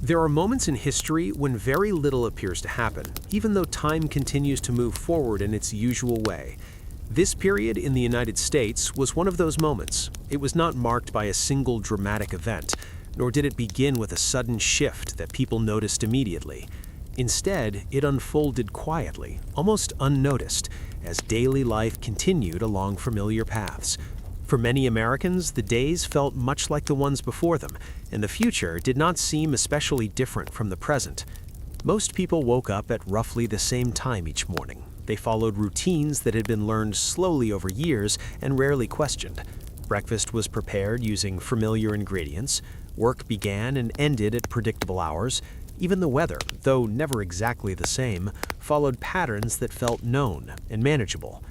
There are moments in history when very little appears to happen, even though time continues to move forward in its usual way. This period in the United States was one of those moments. It was not marked by a single dramatic event, nor did it begin with a sudden shift that people noticed immediately. Instead, it unfolded quietly, almost unnoticed, as daily life continued along familiar paths. For many Americans, the days felt much like the ones before them, and the future did not seem especially different from the present. Most people woke up at roughly the same time each morning. They followed routines that had been learned slowly over years and rarely questioned. Breakfast was prepared using familiar ingredients. Work began and ended at predictable hours. Even the weather, though never exactly the same, followed patterns that felt known and manageable.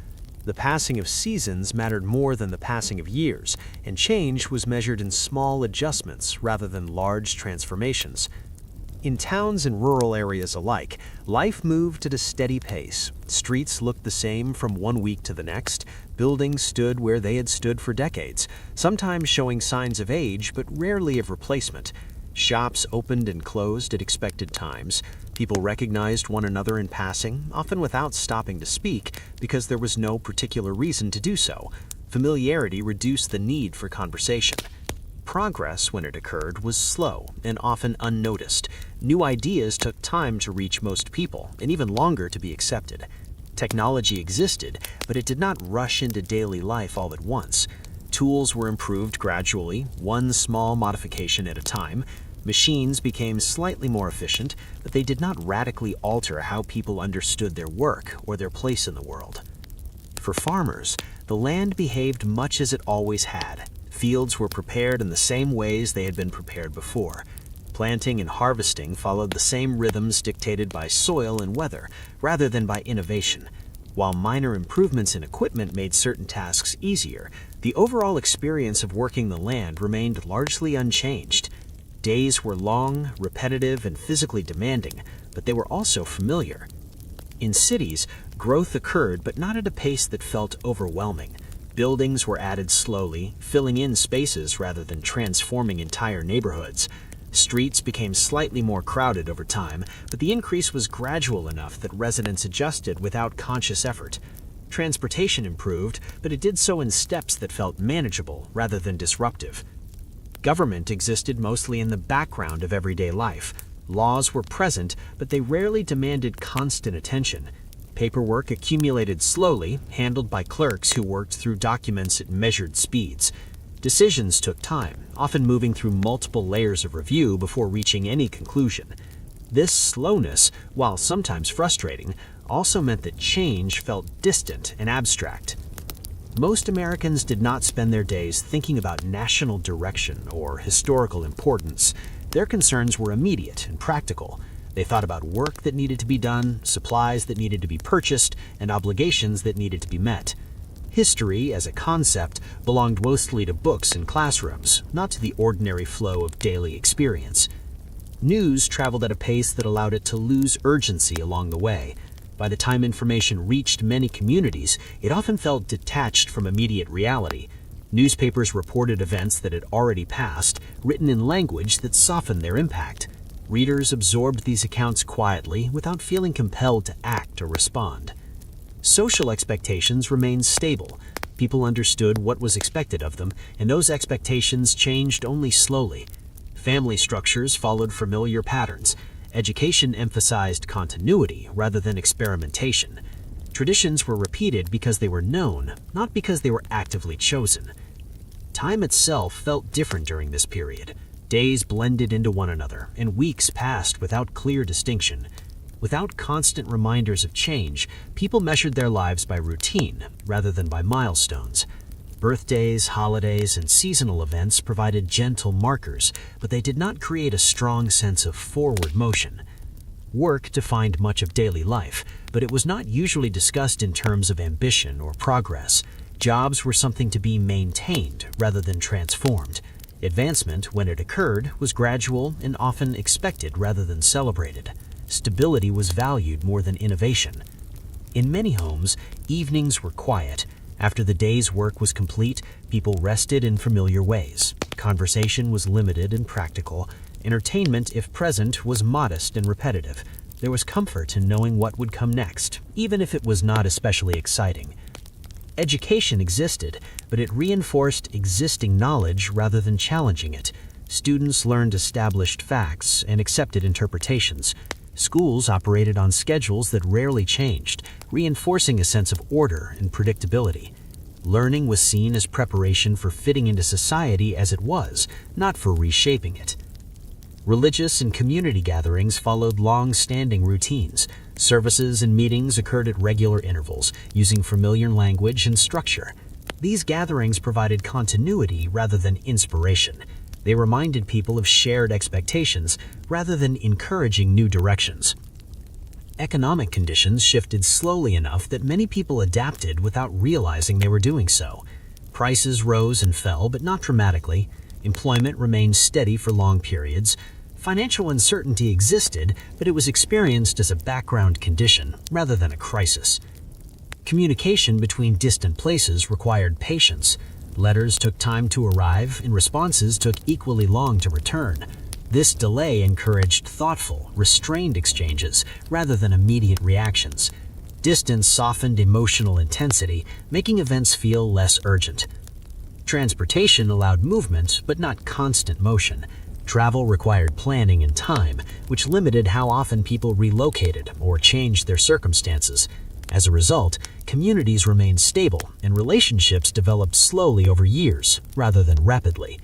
The passing of seasons mattered more than the passing of years, and change was measured in small adjustments rather than large transformations. In towns and rural areas alike, life moved at a steady pace. Streets looked the same from one week to the next. Buildings stood where they had stood for decades, sometimes showing signs of age but rarely of replacement. Shops opened and closed at expected times. People recognized one another in passing, often without stopping to speak, because there was no particular reason to do so. Familiarity reduced the need for conversation. Progress, when it occurred, was slow and often unnoticed. New ideas took time to reach most people, and even longer to be accepted. Technology existed, but it did not rush into daily life all at once. Tools were improved gradually, one small modification at a time. Machines became slightly more efficient, but they did not radically alter how people understood their work or their place in the world. For farmers, the land behaved much as it always had. Fields were prepared in the same ways they had been prepared before. Planting and harvesting followed the same rhythms dictated by soil and weather, rather than by innovation. While minor improvements in equipment made certain tasks easier, the overall experience of working the land remained largely unchanged. Days were long, repetitive, and physically demanding, but they were also familiar. In cities, growth occurred, but not at a pace that felt overwhelming. Buildings were added slowly, filling in spaces rather than transforming entire neighborhoods. Streets became slightly more crowded over time, but the increase was gradual enough that residents adjusted without conscious effort. Transportation improved, but it did so in steps that felt manageable rather than disruptive. Government existed mostly in the background of everyday life. Laws were present, but they rarely demanded constant attention. Paperwork accumulated slowly, handled by clerks who worked through documents at measured speeds. Decisions took time, often moving through multiple layers of review before reaching any conclusion. This slowness, while sometimes frustrating, also meant that change felt distant and abstract. Most Americans did not spend their days thinking about national direction or historical importance. Their concerns were immediate and practical. They thought about work that needed to be done, supplies that needed to be purchased, and obligations that needed to be met. History, as a concept, belonged mostly to books and classrooms, not to the ordinary flow of daily experience. News traveled at a pace that allowed it to lose urgency along the way. By the time information reached many communities, it often felt detached from immediate reality. Newspapers reported events that had already passed, written in language that softened their impact. Readers absorbed these accounts quietly without feeling compelled to act or respond. Social expectations remained stable. People understood what was expected of them, and those expectations changed only slowly. Family structures followed familiar patterns. Education emphasized continuity rather than experimentation. Traditions were repeated because they were known, not because they were actively chosen. Time itself felt different during this period. Days blended into one another, and weeks passed without clear distinction. Without constant reminders of change, people measured their lives by routine rather than by milestones. Birthdays, holidays, and seasonal events provided gentle markers, but they did not create a strong sense of forward motion. Work defined much of daily life, but it was not usually discussed in terms of ambition or progress. Jobs were something to be maintained rather than transformed. Advancement, when it occurred, was gradual and often expected rather than celebrated. Stability was valued more than innovation. In many homes, evenings were quiet. After the day's work was complete, people rested in familiar ways. Conversation was limited and practical. Entertainment, if present, was modest and repetitive. There was comfort in knowing what would come next, even if it was not especially exciting. Education existed, but it reinforced existing knowledge rather than challenging it. Students learned established facts and accepted interpretations. Schools operated on schedules that rarely changed, reinforcing a sense of order and predictability. Learning was seen as preparation for fitting into society as it was, not for reshaping it. Religious and community gatherings followed long-standing routines. Services and meetings occurred at regular intervals, using familiar language and structure. These gatherings provided continuity rather than inspiration. They reminded people of shared expectations rather than encouraging new directions. Economic conditions shifted slowly enough that many people adapted without realizing they were doing so. Prices rose and fell, but not dramatically. Employment remained steady for long periods. Financial uncertainty existed, but it was experienced as a background condition rather than a crisis. Communication between distant places required patience. Letters took time to arrive, and responses took equally long to return. This delay encouraged thoughtful, restrained exchanges rather than immediate reactions. Distance softened emotional intensity, making events feel less urgent. Transportation allowed movement, but not constant motion. Travel required planning and time, which limited how often people relocated or changed their circumstances. As a result, communities remained stable and relationships developed slowly over years rather than rapidly.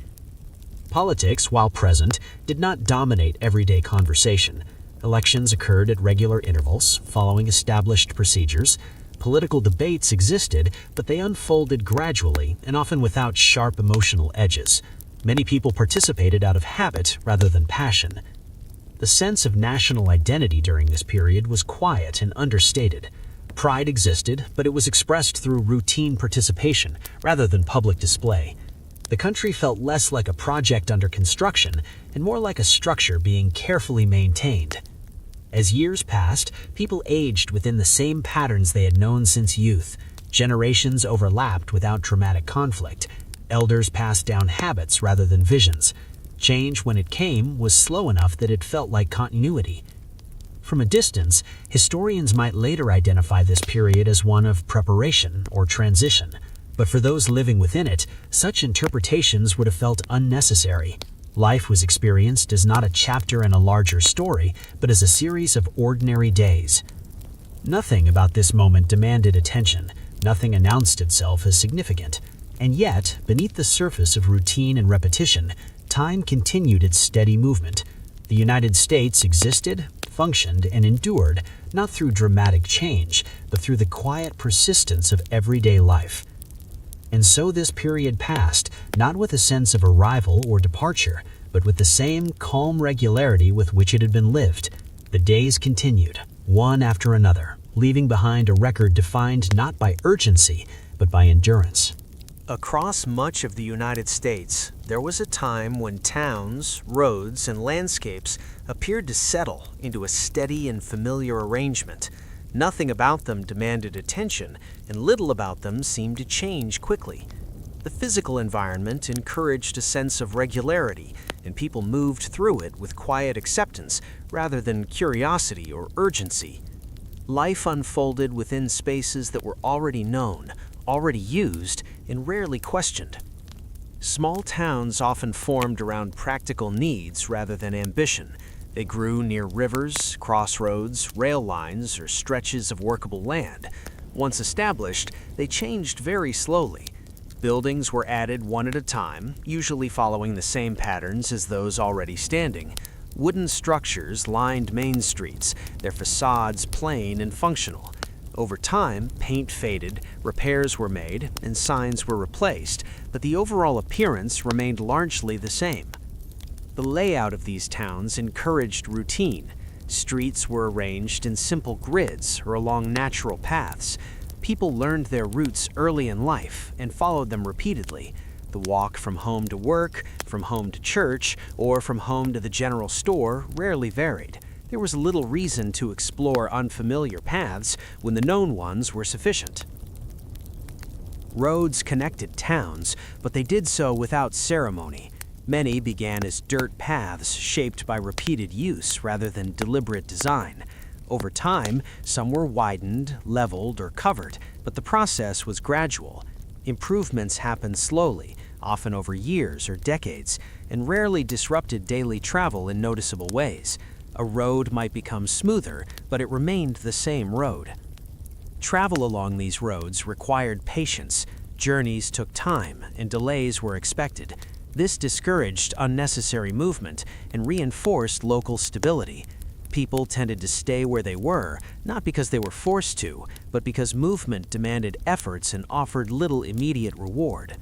Politics, while present, did not dominate everyday conversation. Elections occurred at regular intervals, following established procedures. Political debates existed, but they unfolded gradually and often without sharp emotional edges. Many people participated out of habit rather than passion. The sense of national identity during this period was quiet and understated. Pride existed, but it was expressed through routine participation rather than public display. The country felt less like a project under construction and more like a structure being carefully maintained. As years passed, people aged within the same patterns they had known since youth. Generations overlapped without dramatic conflict. Elders passed down habits rather than visions. Change, when it came, was slow enough that it felt like continuity. From a distance, historians might later identify this period as one of preparation or transition. But for those living within it, such interpretations would have felt unnecessary. Life was experienced as not a chapter in a larger story, but as a series of ordinary days. Nothing about this moment demanded attention. Nothing announced itself as significant. And yet, beneath the surface of routine and repetition, time continued its steady movement. The United States existed, functioned, and endured, not through dramatic change, but through the quiet persistence of everyday life. And so this period passed, not with a sense of arrival or departure, but with the same calm regularity with which it had been lived. The days continued, one after another, leaving behind a record defined not by urgency, but by endurance. Across much of the United States, there was a time when towns, roads, and landscapes appeared to settle into a steady and familiar arrangement. Nothing about them demanded attention, and little about them seemed to change quickly. The physical environment encouraged a sense of regularity, and people moved through it with quiet acceptance rather than curiosity or urgency. Life unfolded within spaces that were already known, already used, and rarely questioned. Small towns often formed around practical needs rather than ambition. They grew near rivers, crossroads, rail lines, or stretches of workable land. Once established, they changed very slowly. Buildings were added one at a time, usually following the same patterns as those already standing. Wooden structures lined main streets, their facades plain and functional. Over time, paint faded, repairs were made, and signs were replaced, but the overall appearance remained largely the same. The layout of these towns encouraged routine. Streets were arranged in simple grids or along natural paths. People learned their routes early in life and followed them repeatedly. The walk from home to work, from home to church, or from home to the general store rarely varied. There was little reason to explore unfamiliar paths when the known ones were sufficient. Roads connected towns, but they did so without ceremony. Many began as dirt paths shaped by repeated use rather than deliberate design. Over time, some were widened, leveled, or covered, but the process was gradual. Improvements happened slowly, often over years or decades, and rarely disrupted daily travel in noticeable ways. A road might become smoother, but it remained the same road. Travel along these roads required patience. Journeys took time, and delays were expected. This discouraged unnecessary movement and reinforced local stability. People tended to stay where they were, not because they were forced to, but because movement demanded efforts and offered little immediate reward.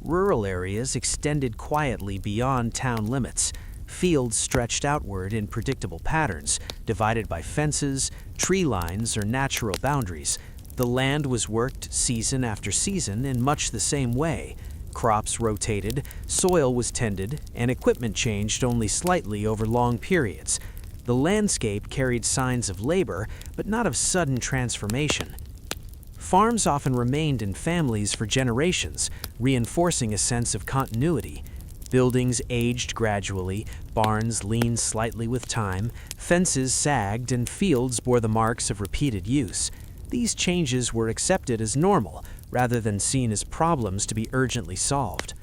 Rural areas extended quietly beyond town limits. Fields stretched outward in predictable patterns, divided by fences, tree lines, or natural boundaries. The land was worked season after season in much the same way. Crops rotated, soil was tended, and equipment changed only slightly over long periods. The landscape carried signs of labor, but not of sudden transformation. Farms often remained in families for generations, reinforcing a sense of continuity. Buildings aged gradually, barns leaned slightly with time, fences sagged, and fields bore the marks of repeated use. These changes were accepted as normal, rather than seen as problems to be urgently solved.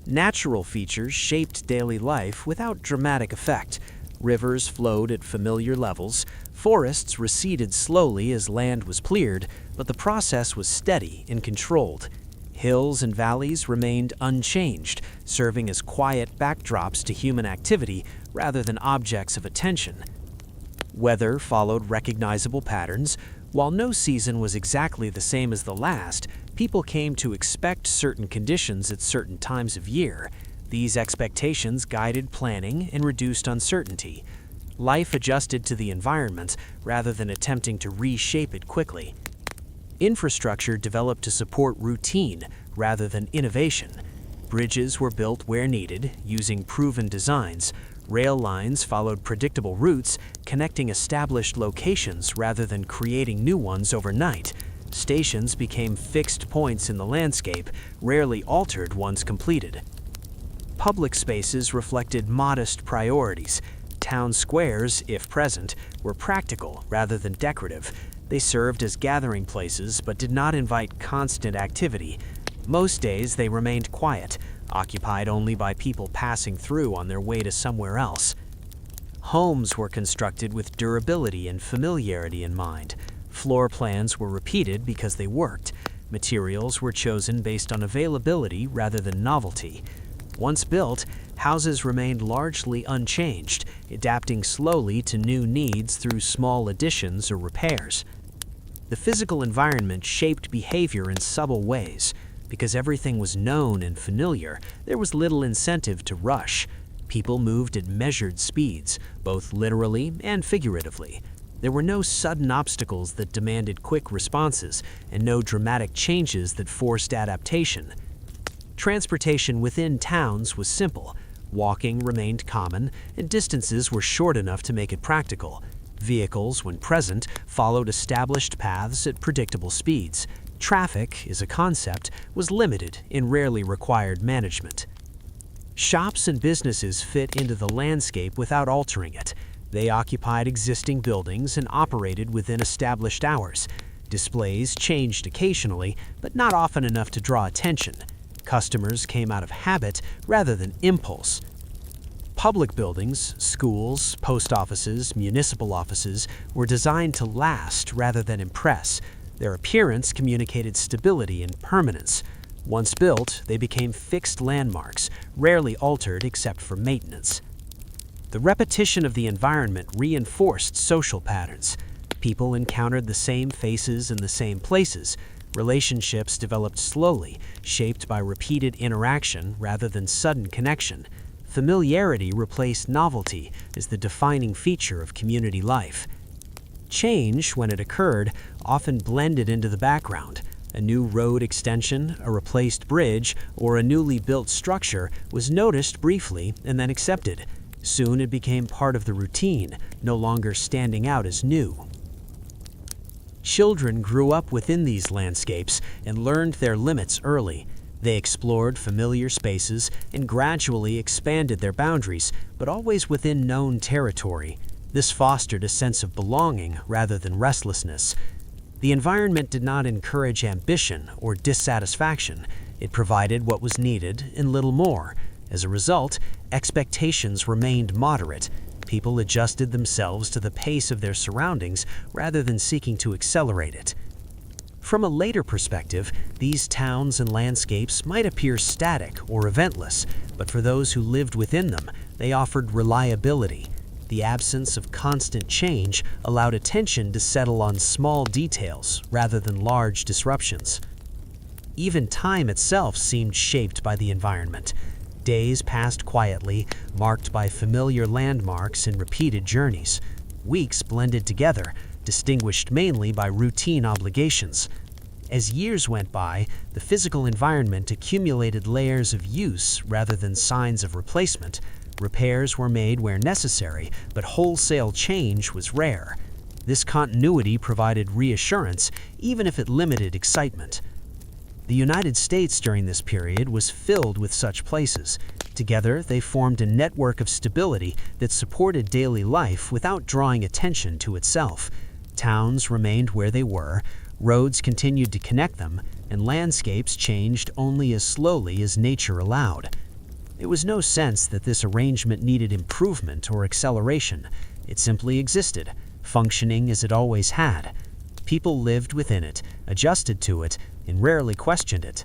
Natural features shaped daily life without dramatic effect. Rivers flowed at familiar levels, forests receded slowly as land was cleared, but the process was steady and controlled. Hills and valleys remained unchanged, serving as quiet backdrops to human activity rather than objects of attention. Weather followed recognizable patterns. While no season was exactly the same as the last, people came to expect certain conditions at certain times of year. These expectations guided planning and reduced uncertainty. Life adjusted to the environment rather than attempting to reshape it quickly. Infrastructure developed to support routine rather than innovation. Bridges were built where needed, using proven designs. Rail lines followed predictable routes, connecting established locations rather than creating new ones overnight. Stations became fixed points in the landscape, rarely altered once completed. Public spaces reflected modest priorities. Town squares, if present, were practical rather than decorative. They served as gathering places but did not invite constant activity. Most days they remained quiet, occupied only by people passing through on their way to somewhere else. Homes were constructed with durability and familiarity in mind. Floor plans were repeated because they worked. Materials were chosen based on availability rather than novelty. Once built, houses remained largely unchanged, adapting slowly to new needs through small additions or repairs. The physical environment shaped behavior in subtle ways. Because everything was known and familiar, there was little incentive to rush. People moved at measured speeds, both literally and figuratively. There were no sudden obstacles that demanded quick responses, and no dramatic changes that forced adaptation. Transportation within towns was simple. Walking remained common, and distances were short enough to make it practical. Vehicles, when present, followed established paths at predictable speeds. Traffic, as a concept, was limited and rarely required management. Shops and businesses fit into the landscape without altering it. They occupied existing buildings and operated within established hours. Displays changed occasionally, but not often enough to draw attention. Customers came out of habit rather than impulse. Public buildings, schools, post offices, municipal offices were designed to last rather than impress. Their appearance communicated stability and permanence. Once built, they became fixed landmarks, rarely altered except for maintenance. The repetition of the environment reinforced social patterns. People encountered the same faces in the same places. Relationships developed slowly, shaped by repeated interaction rather than sudden connection. Familiarity replaced novelty as the defining feature of community life. Change, when it occurred, often blended into the background. A new road extension, a replaced bridge, or a newly built structure was noticed briefly and then accepted. Soon it became part of the routine, no longer standing out as new. Children grew up within these landscapes and learned their limits early. They explored familiar spaces and gradually expanded their boundaries, but always within known territory. This fostered a sense of belonging rather than restlessness. The environment did not encourage ambition or dissatisfaction. It provided what was needed and little more. As a result, expectations remained moderate. People adjusted themselves to the pace of their surroundings rather than seeking to accelerate it. From a later perspective, these towns and landscapes might appear static or eventless, but for those who lived within them, they offered reliability. The absence of constant change allowed attention to settle on small details rather than large disruptions. Even time itself seemed shaped by the environment. Days passed quietly, marked by familiar landmarks and repeated journeys. Weeks blended together, distinguished mainly by routine obligations. As years went by, the physical environment accumulated layers of use rather than signs of replacement. Repairs were made where necessary, but wholesale change was rare. This continuity provided reassurance, even if it limited excitement. The United States during this period was filled with such places. Together, they formed a network of stability that supported daily life without drawing attention to itself. Towns remained where they were, roads continued to connect them, and landscapes changed only as slowly as nature allowed. There was no sense that this arrangement needed improvement or acceleration. It simply existed, functioning as it always had. People lived within it, adjusted to it, and rarely questioned it.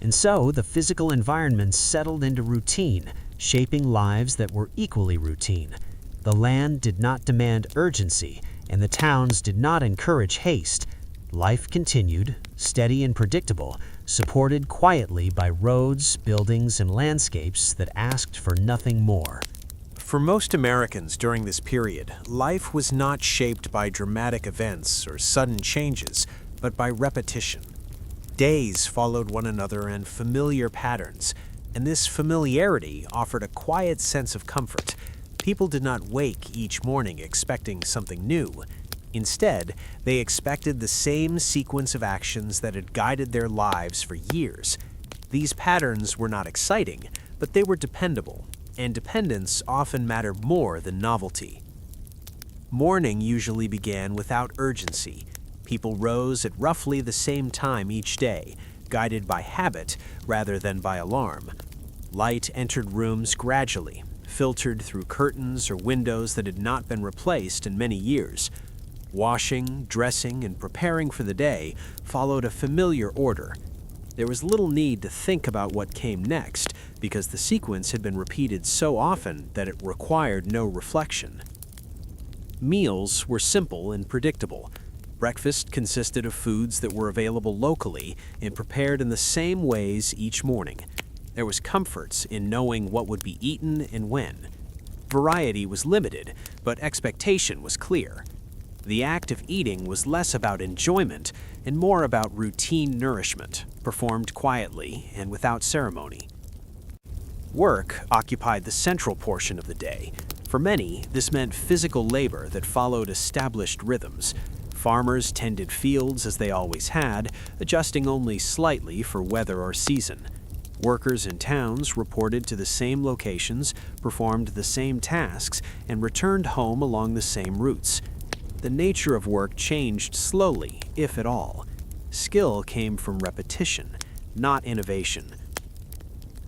And so, the physical environment settled into routine, shaping lives that were equally routine. The land did not demand urgency, and the towns did not encourage haste. Life continued, steady and predictable, supported quietly by roads, buildings, and landscapes that asked for nothing more. For most Americans during this period, life was not shaped by dramatic events or sudden changes, but by repetition. Days followed one another in familiar patterns, and this familiarity offered a quiet sense of comfort. People did not wake each morning expecting something new. Instead, they expected the same sequence of actions that had guided their lives for years. These patterns were not exciting, but they were dependable, and dependence often mattered more than novelty. Morning usually began without urgency. People rose at roughly the same time each day, guided by habit rather than by alarm. Light entered rooms gradually, filtered through curtains or windows that had not been replaced in many years. Washing, dressing, and preparing for the day followed a familiar order. There was little need to think about what came next, because the sequence had been repeated so often that it required no reflection. Meals were simple and predictable. Breakfast consisted of foods that were available locally and prepared in the same ways each morning. There was comfort in knowing what would be eaten and when. Variety was limited, but expectation was clear. The act of eating was less about enjoyment and more about routine nourishment, performed quietly and without ceremony. Work occupied the central portion of the day. For many, this meant physical labor that followed established rhythms. Farmers tended fields as they always had, adjusting only slightly for weather or season. Workers in towns reported to the same locations, performed the same tasks, and returned home along the same routes. The nature of work changed slowly, if at all. Skill came from repetition, not innovation.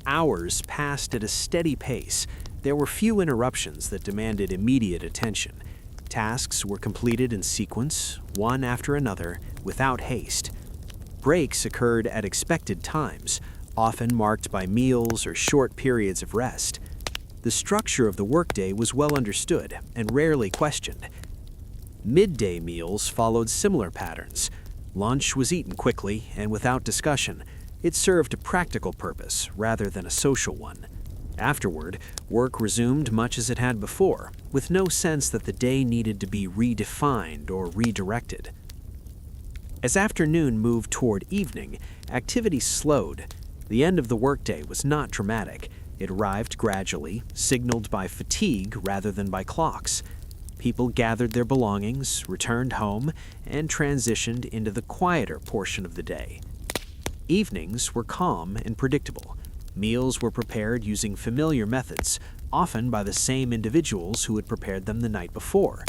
Hours passed at a steady pace. There were few interruptions that demanded immediate attention. Tasks were completed in sequence, one after another, without haste. Breaks occurred at expected times, often marked by meals or short periods of rest. The structure of the workday was well understood and rarely questioned. Midday meals followed similar patterns. Lunch was eaten quickly and without discussion. It served a practical purpose rather than a social one. Afterward, work resumed much as it had before, with no sense that the day needed to be redefined or redirected. As afternoon moved toward evening, activity slowed. The end of the workday was not dramatic. It arrived gradually, signaled by fatigue rather than by clocks. People gathered their belongings, returned home, and transitioned into the quieter portion of the day. Evenings were calm and predictable. Meals were prepared using familiar methods, often by the same individuals who had prepared them the night before.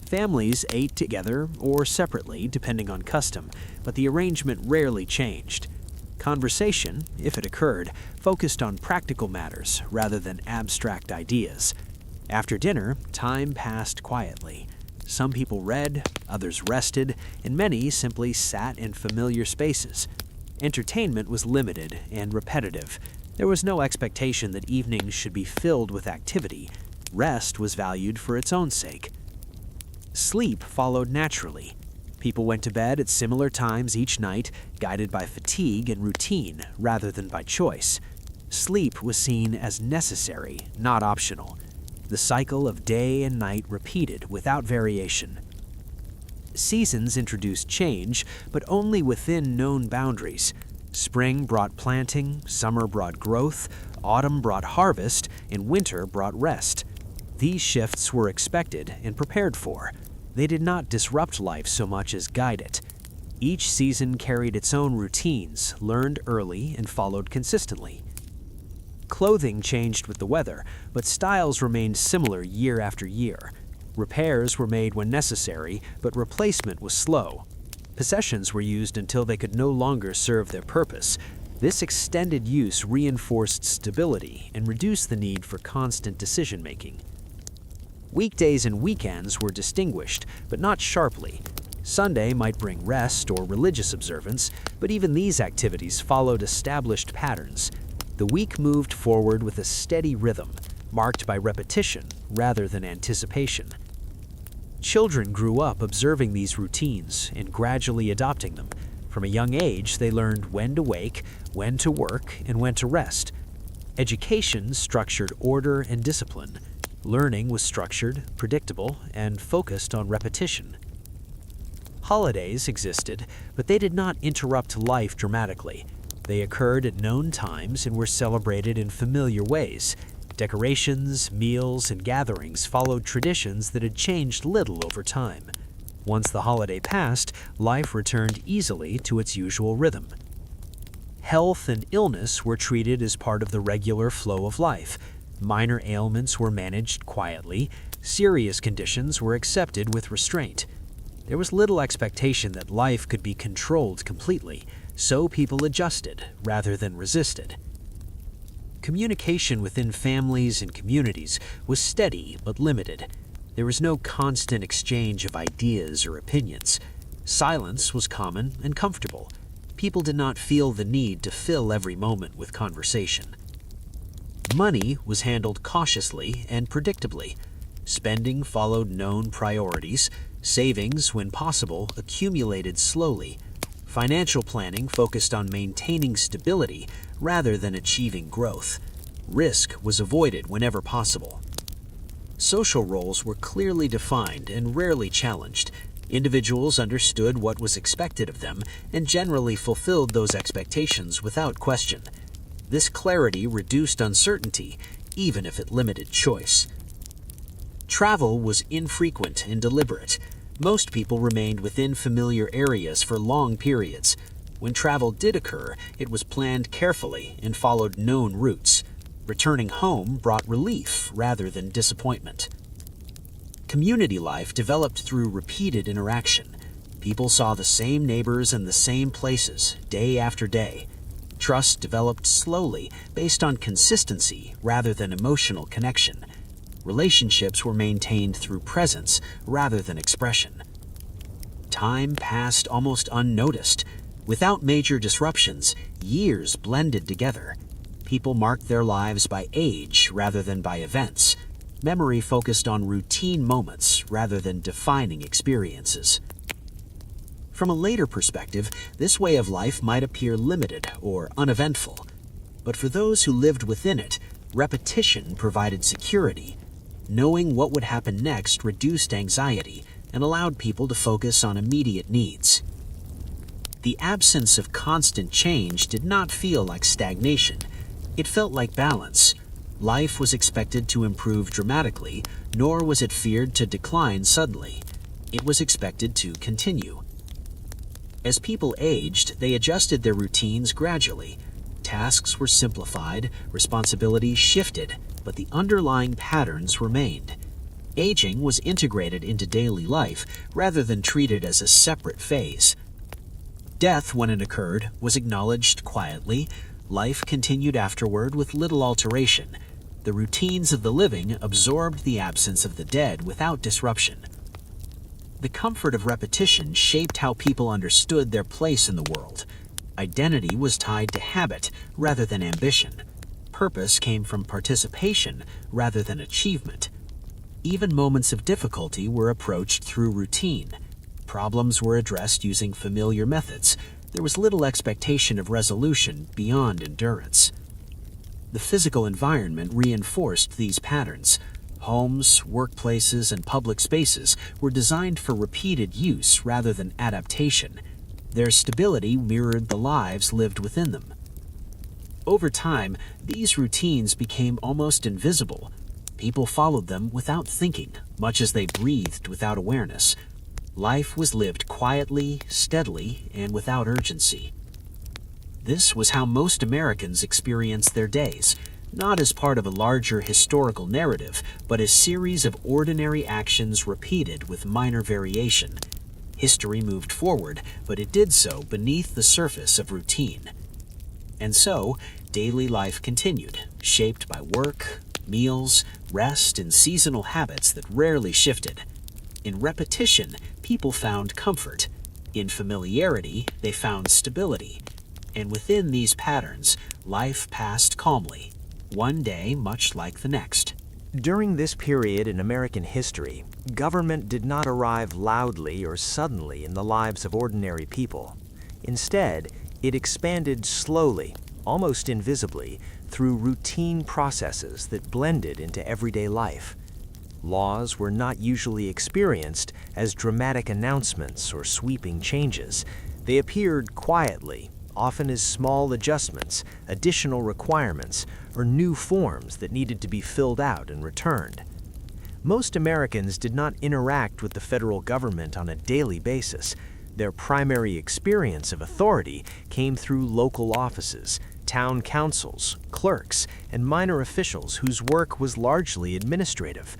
Families ate together or separately, depending on custom, but the arrangement rarely changed. Conversation, if it occurred, focused on practical matters rather than abstract ideas. After dinner, time passed quietly. Some people read, others rested, and many simply sat in familiar spaces. Entertainment was limited and repetitive. There was no expectation that evenings should be filled with activity. Rest was valued for its own sake. Sleep followed naturally. People went to bed at similar times each night, guided by fatigue and routine rather than by choice. Sleep was seen as necessary, not optional. The cycle of day and night repeated without variation. Seasons introduced change, but only within known boundaries. Spring brought planting, summer brought growth, autumn brought harvest, and winter brought rest. These shifts were expected and prepared for. They did not disrupt life so much as guide it. Each season carried its own routines, learned early and followed consistently. Clothing changed with the weather, but styles remained similar year after year. Repairs were made when necessary, but replacement was slow. Possessions were used until they could no longer serve their purpose. This extended use reinforced stability and reduced the need for constant decision-making. Weekdays and weekends were distinguished, but not sharply. Sunday might bring rest or religious observance, but even these activities followed established patterns. The week moved forward with a steady rhythm, marked by repetition rather than anticipation. Children grew up observing these routines and gradually adopting them. From a young age, they learned when to wake, when to work, and when to rest. Education structured order and discipline. Learning was structured, predictable, and focused on repetition. Holidays existed, but they did not interrupt life dramatically. They occurred at known times and were celebrated in familiar ways. Decorations, meals, and gatherings followed traditions that had changed little over time. Once the holiday passed, life returned easily to its usual rhythm. Health and illness were treated as part of the regular flow of life. Minor ailments were managed quietly. Serious conditions were accepted with restraint. There was little expectation that life could be controlled completely, so people adjusted rather than resisted. Communication within families and communities was steady but limited. There was no constant exchange of ideas or opinions. Silence was common and comfortable. People did not feel the need to fill every moment with conversation. Money was handled cautiously and predictably. Spending followed known priorities. Savings, when possible, accumulated slowly. Financial planning focused on maintaining stability rather than achieving growth. Risk was avoided whenever possible. Social roles were clearly defined and rarely challenged. Individuals understood what was expected of them and generally fulfilled those expectations without question. This clarity reduced uncertainty, even if it limited choice. Travel was infrequent and deliberate. Most people remained within familiar areas for long periods. When travel did occur, it was planned carefully and followed known routes. Returning home brought relief rather than disappointment. Community life developed through repeated interaction. People saw the same neighbors in the same places, day after day. Trust developed slowly, based on consistency rather than emotional connection. Relationships were maintained through presence rather than expression. Time passed almost unnoticed. Without major disruptions, years blended together. People marked their lives by age rather than by events. Memory focused on routine moments rather than defining experiences. From a later perspective, this way of life might appear limited or uneventful. But for those who lived within it, repetition provided security. Knowing what would happen next reduced anxiety and allowed people to focus on immediate needs. The absence of constant change did not feel like stagnation. It felt like balance. Life was expected to improve dramatically, nor was it feared to decline suddenly. It was expected to continue. As people aged, they adjusted their routines gradually. Tasks were simplified, responsibilities shifted, but the underlying patterns remained. Aging was integrated into daily life rather than treated as a separate phase. Death, when it occurred, was acknowledged quietly. Life continued afterward with little alteration. The routines of the living absorbed the absence of the dead without disruption. The comfort of repetition shaped how people understood their place in the world. Identity was tied to habit rather than ambition. Purpose came from participation rather than achievement. Even moments of difficulty were approached through routine. Problems were addressed using familiar methods. There was little expectation of resolution beyond endurance. The physical environment reinforced these patterns. Homes, workplaces, and public spaces were designed for repeated use rather than adaptation. Their stability mirrored the lives lived within them. Over time, these routines became almost invisible. People followed them without thinking, much as they breathed without awareness. Life was lived quietly, steadily, and without urgency. This was how most Americans experienced their days, not as part of a larger historical narrative, but as series of ordinary actions repeated with minor variation. History moved forward, but it did so beneath the surface of routine. And so, daily life continued, shaped by work, meals, rest, and seasonal habits that rarely shifted. In repetition, people found comfort. In familiarity, they found stability. And within these patterns, life passed calmly, one day much like the next. During this period in American history, government did not arrive loudly or suddenly in the lives of ordinary people. Instead, it expanded slowly, almost invisibly, through routine processes that blended into everyday life. Laws were not usually experienced as dramatic announcements or sweeping changes. They appeared quietly, often as small adjustments, additional requirements, or new forms that needed to be filled out and returned. Most Americans did not interact with the federal government on a daily basis. Their primary experience of authority came through local offices, town councils, clerks, and minor officials whose work was largely administrative.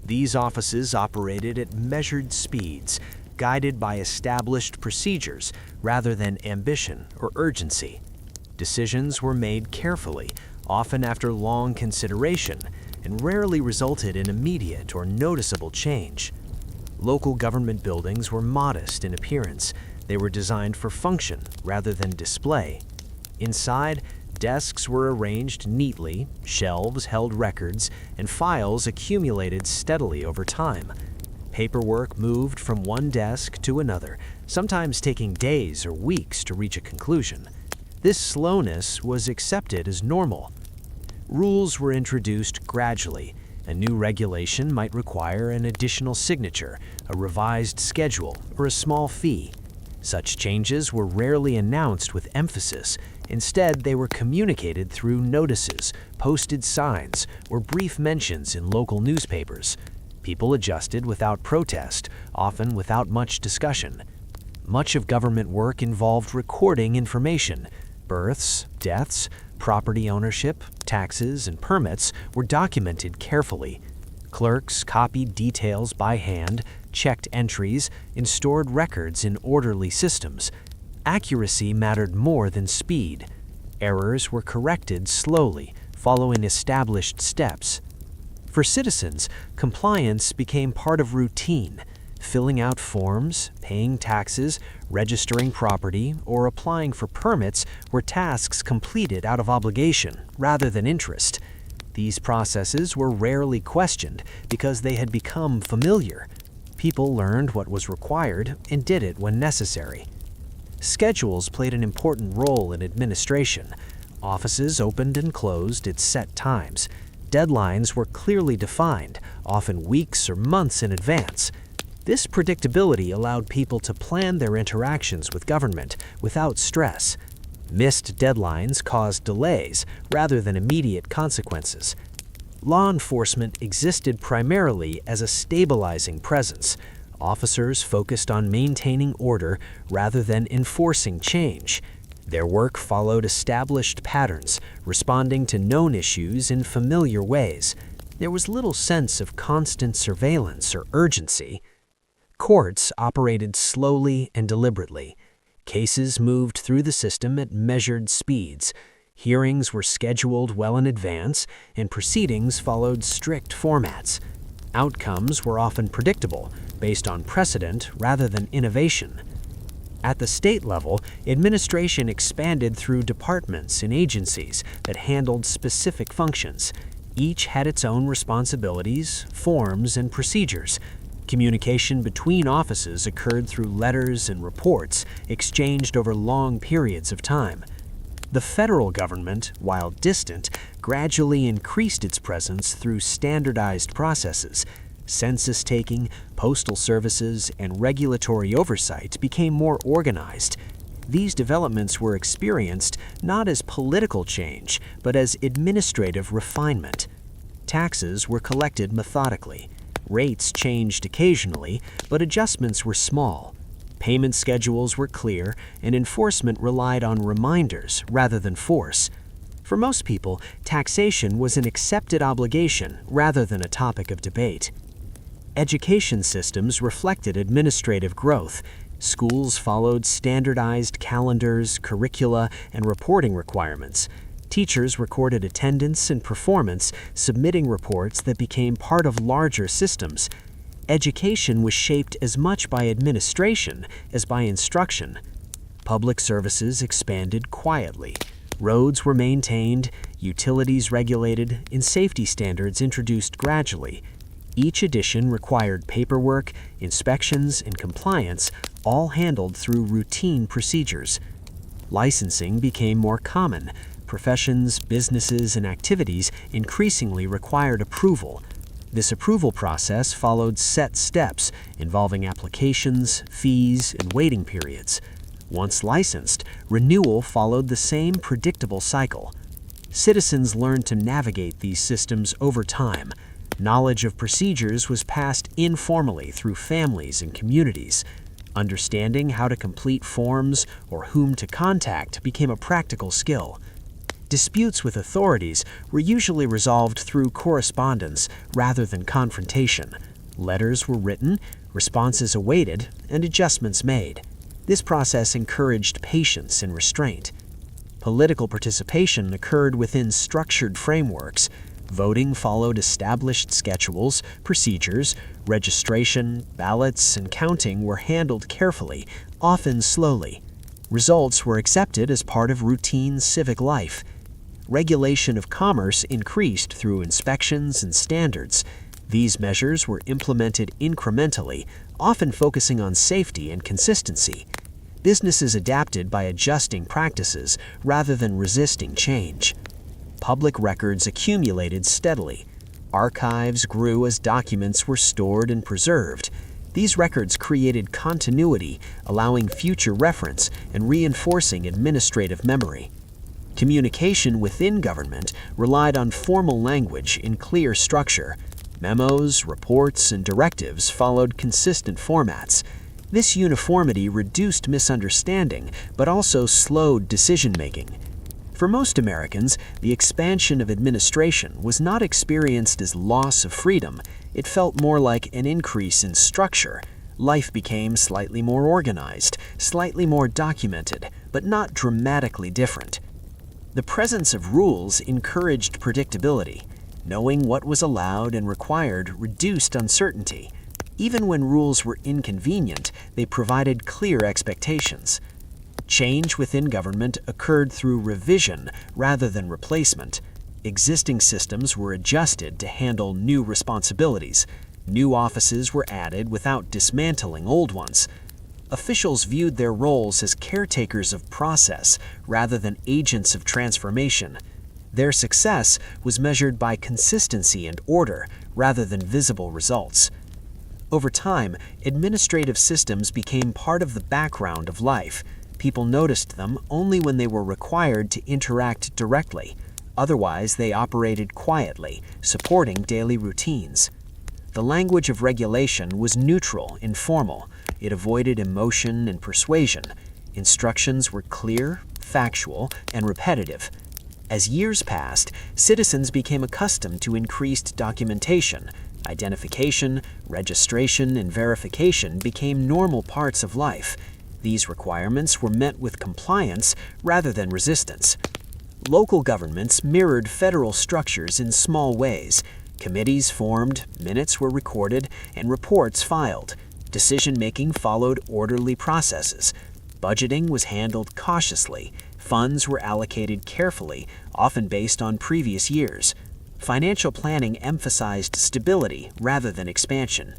These offices operated at measured speeds, guided by established procedures rather than ambition or urgency. Decisions were made carefully, often after long consideration, and rarely resulted in immediate or noticeable change. Local government buildings were modest in appearance. They were designed for function rather than display. Inside, desks were arranged neatly, shelves held records, and files accumulated steadily over time. Paperwork moved from one desk to another, sometimes taking days or weeks to reach a conclusion. This slowness was accepted as normal. Rules were introduced gradually. A new regulation might require an additional signature, a revised schedule, or a small fee. Such changes were rarely announced with emphasis. Instead, they were communicated through notices, posted signs, or brief mentions in local newspapers. People adjusted without protest, often without much discussion. Much of government work involved recording information. Births, deaths, property ownership, taxes, and permits were documented carefully. Clerks copied details by hand, checked entries, and stored records in orderly systems. Accuracy mattered more than speed. Errors were corrected slowly, following established steps. For citizens, compliance became part of routine. Filling out forms, paying taxes, registering property, or applying for permits were tasks completed out of obligation rather than interest. These processes were rarely questioned because they had become familiar. People learned what was required and did it when necessary. Schedules played an important role in administration. Offices opened and closed at set times. Deadlines were clearly defined, often weeks or months in advance. This predictability allowed people to plan their interactions with government without stress. Missed deadlines caused delays rather than immediate consequences. Law enforcement existed primarily as a stabilizing presence. Officers focused on maintaining order rather than enforcing change. Their work followed established patterns, responding to known issues in familiar ways. There was little sense of constant surveillance or urgency. Courts operated slowly and deliberately. Cases moved through the system at measured speeds. Hearings were scheduled well in advance, and proceedings followed strict formats. Outcomes were often predictable, based on precedent rather than innovation. At the state level, administration expanded through departments and agencies that handled specific functions. Each had its own responsibilities, forms, and procedures. Communication between offices occurred through letters and reports exchanged over long periods of time. The federal government, while distant, gradually increased its presence through standardized processes. Census taking, postal services, and regulatory oversight became more organized. These developments were experienced not as political change, but as administrative refinement. Taxes were collected methodically. Rates changed occasionally, but adjustments were small. Payment schedules were clear, and enforcement relied on reminders rather than force. For most people, taxation was an accepted obligation rather than a topic of debate. Education systems reflected administrative growth. Schools followed standardized calendars, curricula, and reporting requirements. Teachers recorded attendance and performance, submitting reports that became part of larger systems. Education was shaped as much by administration as by instruction. Public services expanded quietly. Roads were maintained, utilities regulated, and safety standards introduced gradually. Each addition required paperwork, inspections, and compliance, all handled through routine procedures. Licensing became more common. Professions, businesses, and activities increasingly required approval. This approval process followed set steps involving applications, fees, and waiting periods. Once licensed, renewal followed the same predictable cycle. Citizens learned to navigate these systems over time. Knowledge of procedures was passed informally through families and communities. Understanding how to complete forms or whom to contact became a practical skill. Disputes with authorities were usually resolved through correspondence rather than confrontation. Letters were written, responses awaited, and adjustments made. This process encouraged patience and restraint. Political participation occurred within structured frameworks. Voting followed established schedules, procedures. Registration, ballots, and counting were handled carefully, often slowly. Results were accepted as part of routine civic life. Regulation of commerce increased through inspections and standards. These measures were implemented incrementally, often focusing on safety and consistency. Businesses adapted by adjusting practices rather than resisting change. Public records accumulated steadily. Archives grew as documents were stored and preserved. These records created continuity, allowing future reference and reinforcing administrative memory. Communication within government relied on formal language in clear structure. Memos, reports, and directives followed consistent formats. This uniformity reduced misunderstanding, but also slowed decision-making. For most Americans, the expansion of administration was not experienced as loss of freedom. It felt more like an increase in structure. Life became slightly more organized, slightly more documented, but not dramatically different. The presence of rules encouraged predictability. Knowing what was allowed and required reduced uncertainty. Even when rules were inconvenient, they provided clear expectations. Change within government occurred through revision rather than replacement. Existing systems were adjusted to handle new responsibilities. New offices were added without dismantling old ones. Officials viewed their roles as caretakers of process rather than agents of transformation. Their success was measured by consistency and order rather than visible results. Over time, administrative systems became part of the background of life. People noticed them only when they were required to interact directly. Otherwise, they operated quietly, supporting daily routines. The language of regulation was neutral, informal. It avoided emotion and persuasion. Instructions were clear, factual, and repetitive. As years passed, citizens became accustomed to increased documentation. Identification, registration, and verification became normal parts of life. These requirements were met with compliance rather than resistance. Local governments mirrored federal structures in small ways. Committees formed, minutes were recorded, and reports filed. Decision-making followed orderly processes. Budgeting was handled cautiously. Funds were allocated carefully, often based on previous years. Financial planning emphasized stability rather than expansion.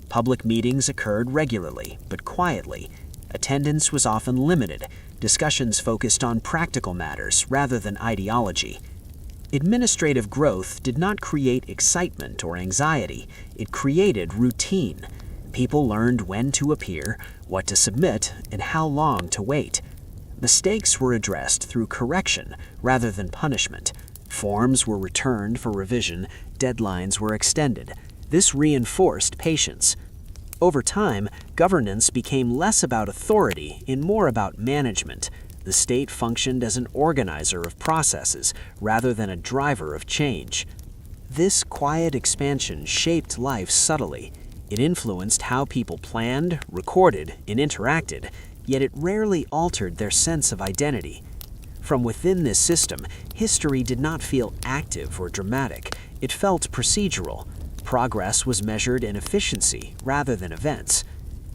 Public meetings occurred regularly, but quietly. Attendance was often limited. Discussions focused on practical matters rather than ideology. Administrative growth did not create excitement or anxiety. It created routine. People learned when to appear, what to submit, and how long to wait. Mistakes were addressed through correction rather than punishment. Forms were returned for revision, deadlines were extended. This reinforced patience. Over time, governance became less about authority and more about management. The state functioned as an organizer of processes rather than a driver of change. This quiet expansion shaped life subtly. It influenced how people planned, recorded, and interacted, yet it rarely altered their sense of identity. From within this system, history did not feel active or dramatic. It felt procedural. Progress was measured in efficiency rather than events.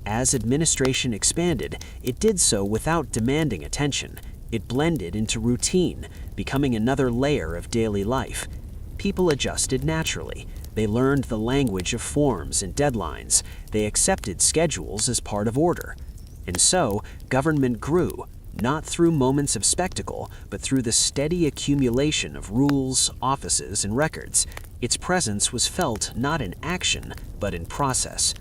As administration expanded, it did so without demanding attention. It blended into routine, becoming another layer of daily life. People adjusted naturally. They learned the language of forms and deadlines. They accepted schedules as part of order. And so, government grew, not through moments of spectacle, but through the steady accumulation of rules, offices, and records. Its presence was felt not in action, but in process.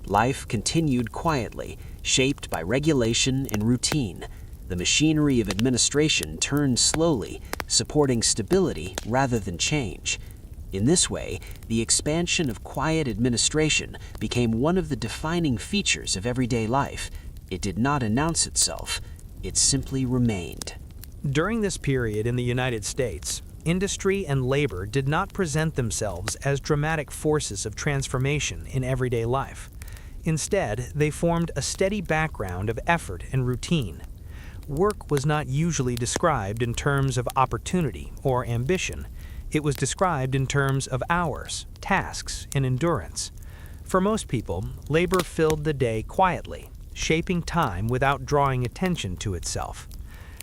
Life continued quietly, shaped by regulation and routine. The machinery of administration turned slowly, supporting stability rather than change. In this way, the expansion of quiet administration became one of the defining features of everyday life. It did not announce itself. It simply remained. During this period in the United States, industry and labor did not present themselves as dramatic forces of transformation in everyday life. Instead, they formed a steady background of effort and routine. Work was not usually described in terms of opportunity or ambition. It was described in terms of hours, tasks, and endurance. For most people, labor filled the day quietly, shaping time without drawing attention to itself.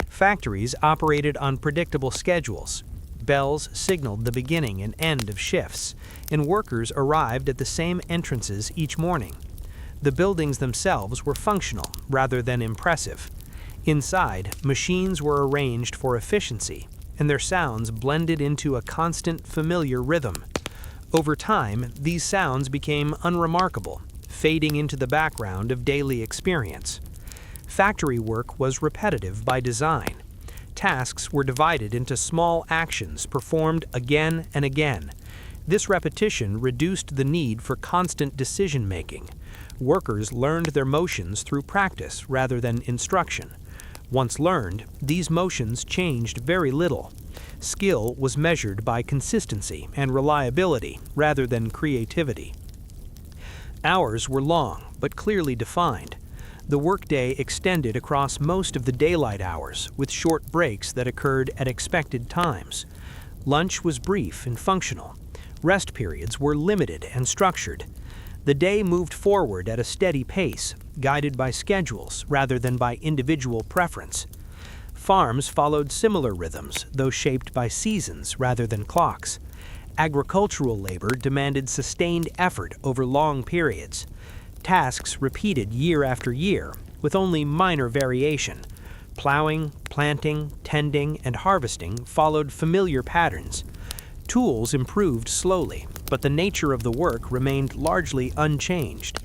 Factories operated on predictable schedules. Bells signaled the beginning and end of shifts, and workers arrived at the same entrances each morning. The buildings themselves were functional rather than impressive. Inside, machines were arranged for efficiency, and their sounds blended into a constant, familiar rhythm. Over time, these sounds became unremarkable, fading into the background of daily experience. Factory work was repetitive by design. Tasks were divided into small actions performed again and again. This repetition reduced the need for constant decision-making. Workers learned their motions through practice rather than instruction. Once learned, these motions changed very little. Skill was measured by consistency and reliability rather than creativity. Hours were long, but clearly defined. The workday extended across most of the daylight hours, with short breaks that occurred at expected times. Lunch was brief and functional. Rest periods were limited and structured. The day moved forward at a steady pace, guided by schedules rather than by individual preference. Farms followed similar rhythms, though shaped by seasons rather than clocks. Agricultural labor demanded sustained effort over long periods. Tasks repeated year after year, with only minor variation. Plowing, planting, tending, and harvesting followed familiar patterns. Tools improved slowly, but the nature of the work remained largely unchanged.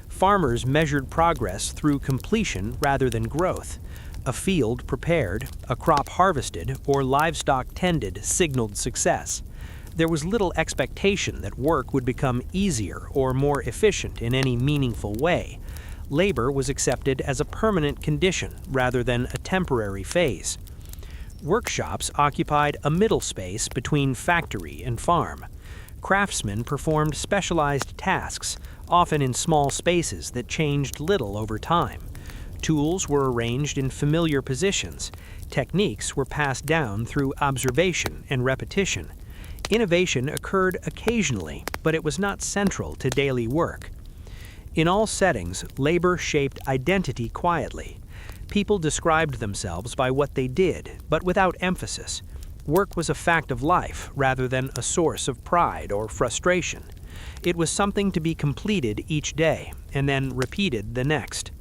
Farmers measured progress through completion rather than growth. A field prepared, a crop harvested, or livestock tended signaled success. There was little expectation that work would become easier or more efficient in any meaningful way. Labor was accepted as a permanent condition rather than a temporary phase. Workshops occupied a middle space between factory and farm. Craftsmen performed specialized tasks, often in small spaces that changed little over time. Tools were arranged in familiar positions. Techniques were passed down through observation and repetition. Innovation occurred occasionally, but it was not central to daily work. In all settings, labor shaped identity quietly. People described themselves by what they did, but without emphasis. Work was a fact of life rather than a source of pride or frustration. It was something to be completed each day and then repeated the next.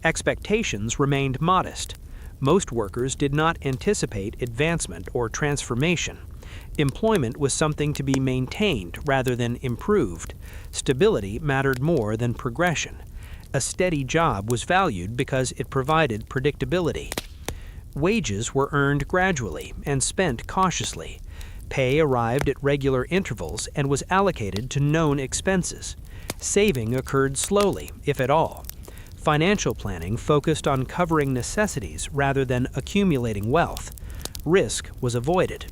Expectations remained modest. Most workers did not anticipate advancement or transformation. Employment was something to be maintained rather than improved. Stability mattered more than progression. A steady job was valued because it provided predictability. Wages were earned gradually and spent cautiously. Pay arrived at regular intervals and was allocated to known expenses. Saving occurred slowly, if at all. Financial planning focused on covering necessities rather than accumulating wealth. Risk was avoided.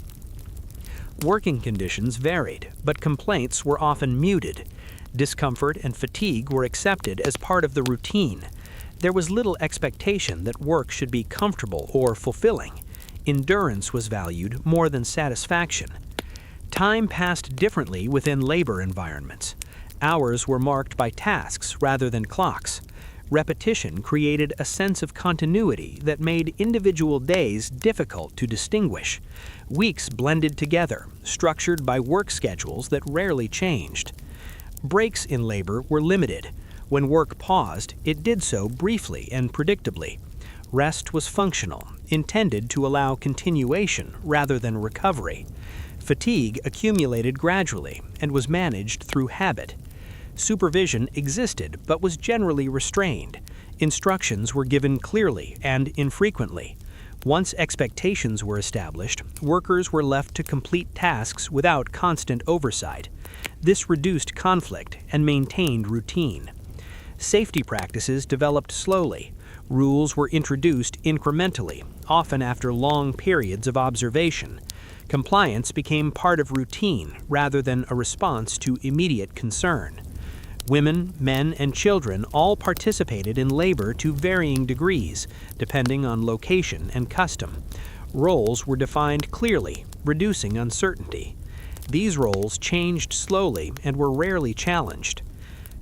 Working conditions varied, but complaints were often muted. Discomfort and fatigue were accepted as part of the routine. There was little expectation that work should be comfortable or fulfilling. Endurance was valued more than satisfaction. Time passed differently within labor environments. Hours were marked by tasks rather than clocks. Repetition created a sense of continuity that made individual days difficult to distinguish. Weeks blended together, structured by work schedules that rarely changed. Breaks in labor were limited. When work paused, it did so briefly and predictably. Rest was functional, intended to allow continuation rather than recovery. Fatigue accumulated gradually and was managed through habit. Supervision existed but was generally restrained. Instructions were given clearly and infrequently. Once expectations were established, workers were left to complete tasks without constant oversight. This reduced conflict and maintained routine. Safety practices developed slowly. Rules were introduced incrementally, often after long periods of observation. Compliance became part of routine rather than a response to immediate concern. Women, men, and children all participated in labor to varying degrees, depending on location and custom. Roles were defined clearly, reducing uncertainty. These roles changed slowly and were rarely challenged.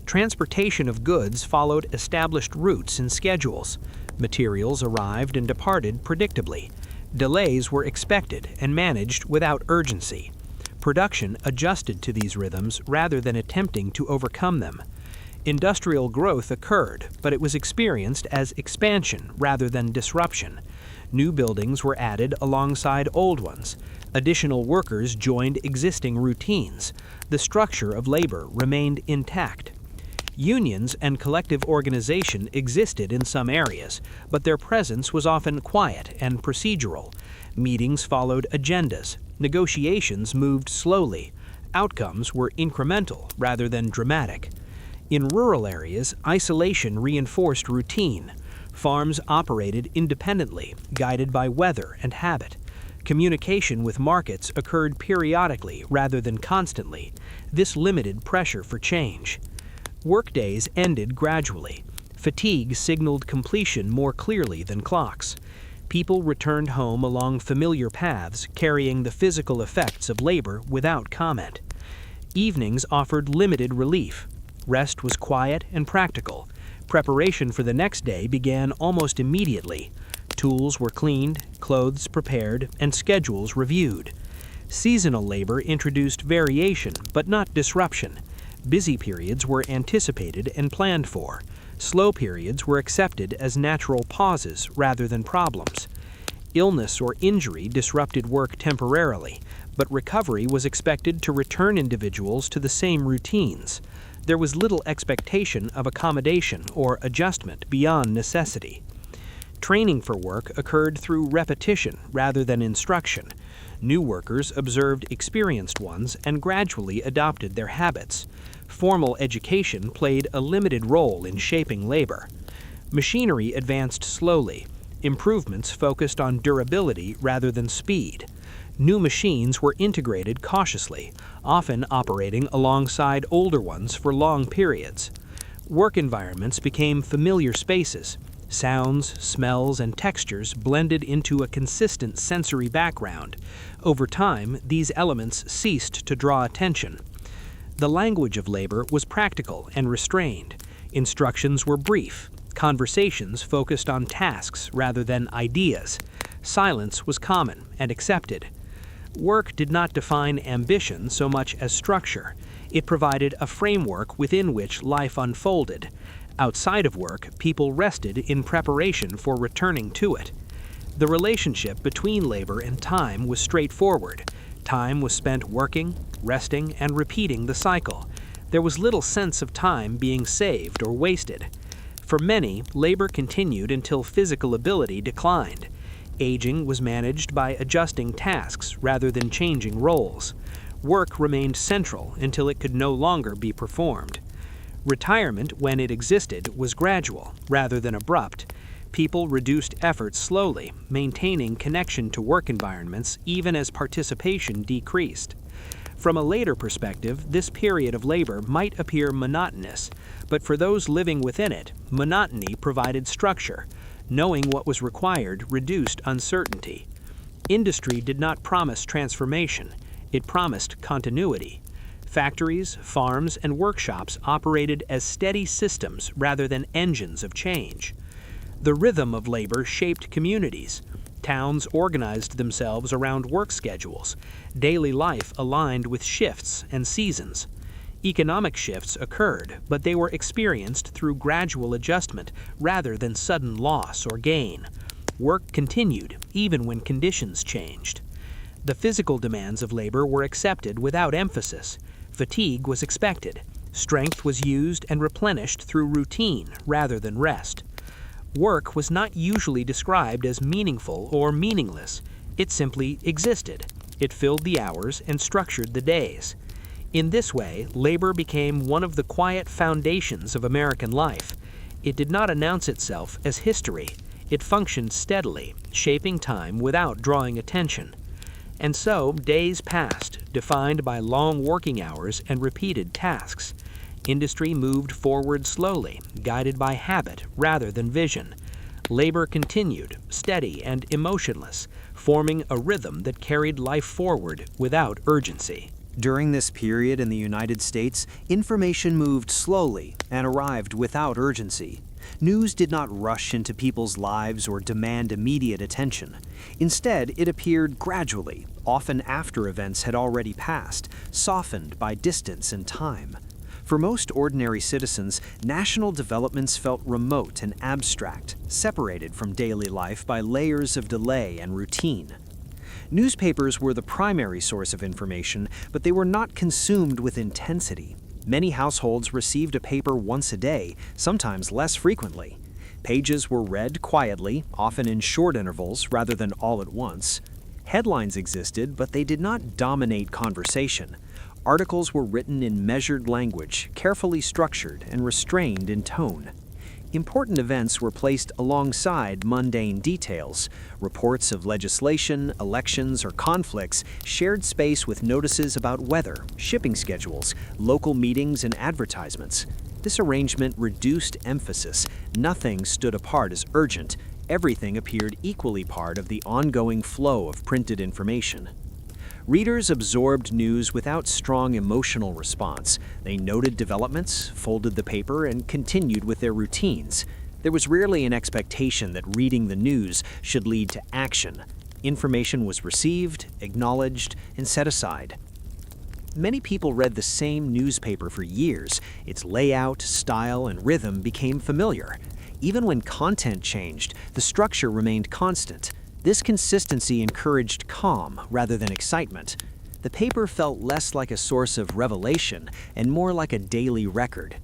Transportation of goods followed established routes and schedules. Materials arrived and departed predictably. Delays were expected and managed without urgency. Production adjusted to these rhythms rather than attempting to overcome them. Industrial growth occurred, but it was experienced as expansion rather than disruption. New buildings were added alongside old ones. Additional workers joined existing routines. The structure of labor remained intact. Unions and collective organization existed in some areas, but their presence was often quiet and procedural. Meetings followed agendas. Negotiations moved slowly. Outcomes were incremental rather than dramatic. In rural areas, isolation reinforced routine. Farms operated independently, guided by weather and habit. Communication with markets occurred periodically rather than constantly. This limited pressure for change. Workdays ended gradually. Fatigue signaled completion more clearly than clocks. People returned home along familiar paths, carrying the physical effects of labor without comment. Evenings offered limited relief. Rest was quiet and practical. Preparation for the next day began almost immediately. Tools were cleaned, clothes prepared, and schedules reviewed. Seasonal labor introduced variation, but not disruption. Busy periods were anticipated and planned for. Slow periods were accepted as natural pauses rather than problems. Illness or injury disrupted work temporarily, but recovery was expected to return individuals to the same routines. There was little expectation of accommodation or adjustment beyond necessity. Training for work occurred through repetition rather than instruction. New workers observed experienced ones and gradually adopted their habits. Formal education played a limited role in shaping labor. Machinery advanced slowly. Improvements focused on durability rather than speed. New machines were integrated cautiously, often operating alongside older ones for long periods. Work environments became familiar spaces. Sounds, smells, and textures blended into a consistent sensory background. Over time, these elements ceased to draw attention. The language of labor was practical and restrained. Instructions were brief. Conversations focused on tasks rather than ideas. Silence was common and accepted. Work did not define ambition so much as structure. It provided a framework within which life unfolded. Outside of work, people rested in preparation for returning to it. The relationship between labor and time was straightforward. Time was spent working, resting, and repeating the cycle. There was little sense of time being saved or wasted. For many, labor continued until physical ability declined. Aging was managed by adjusting tasks rather than changing roles. Work remained central until it could no longer be performed. Retirement, when it existed, was gradual rather than abrupt. People reduced effort slowly, maintaining connection to work environments even as participation decreased. From a later perspective, this period of labor might appear monotonous, but for those living within it, monotony provided structure. Knowing what was required reduced uncertainty. Industry did not promise transformation, it promised continuity. Factories, farms, and workshops operated as steady systems rather than engines of change. The rhythm of labor shaped communities. Towns organized themselves around work schedules. Daily life aligned with shifts and seasons. Economic shifts occurred, but they were experienced through gradual adjustment rather than sudden loss or gain. Work continued even when conditions changed. The physical demands of labor were accepted without emphasis. Fatigue was expected. Strength was used and replenished through routine rather than rest. Work was not usually described as meaningful or meaningless. It simply existed. It filled the hours and structured the days. In this way, labor became one of the quiet foundations of American life. It did not announce itself as history. It functioned steadily, shaping time without drawing attention. And so, days passed, defined by long working hours and repeated tasks. Industry moved forward slowly, guided by habit rather than vision. Labor continued, steady and emotionless, forming a rhythm that carried life forward without urgency. During this period in the United States, information moved slowly and arrived without urgency. News did not rush into people's lives or demand immediate attention. Instead, it appeared gradually, often after events had already passed, softened by distance and time. For most ordinary citizens, national developments felt remote and abstract, separated from daily life by layers of delay and routine. Newspapers were the primary source of information, but they were not consumed with intensity. Many households received a paper once a day, sometimes less frequently. Pages were read quietly, often in short intervals rather than all at once. Headlines existed, but they did not dominate conversation. Articles were written in measured language, carefully structured and restrained in tone. Important events were placed alongside mundane details. Reports of legislation, elections, or conflicts shared space with notices about weather, shipping schedules, local meetings, and advertisements. This arrangement reduced emphasis. Nothing stood apart as urgent. Everything appeared equally part of the ongoing flow of printed information. Readers absorbed news without strong emotional response. They noted developments, folded the paper, and continued with their routines. There was rarely an expectation that reading the news should lead to action. Information was received, acknowledged, and set aside. Many people read the same newspaper for years. Its layout, style, and rhythm became familiar. Even when content changed, the structure remained constant. This consistency encouraged calm rather than excitement. The paper felt less like a source of revelation and more like a daily record.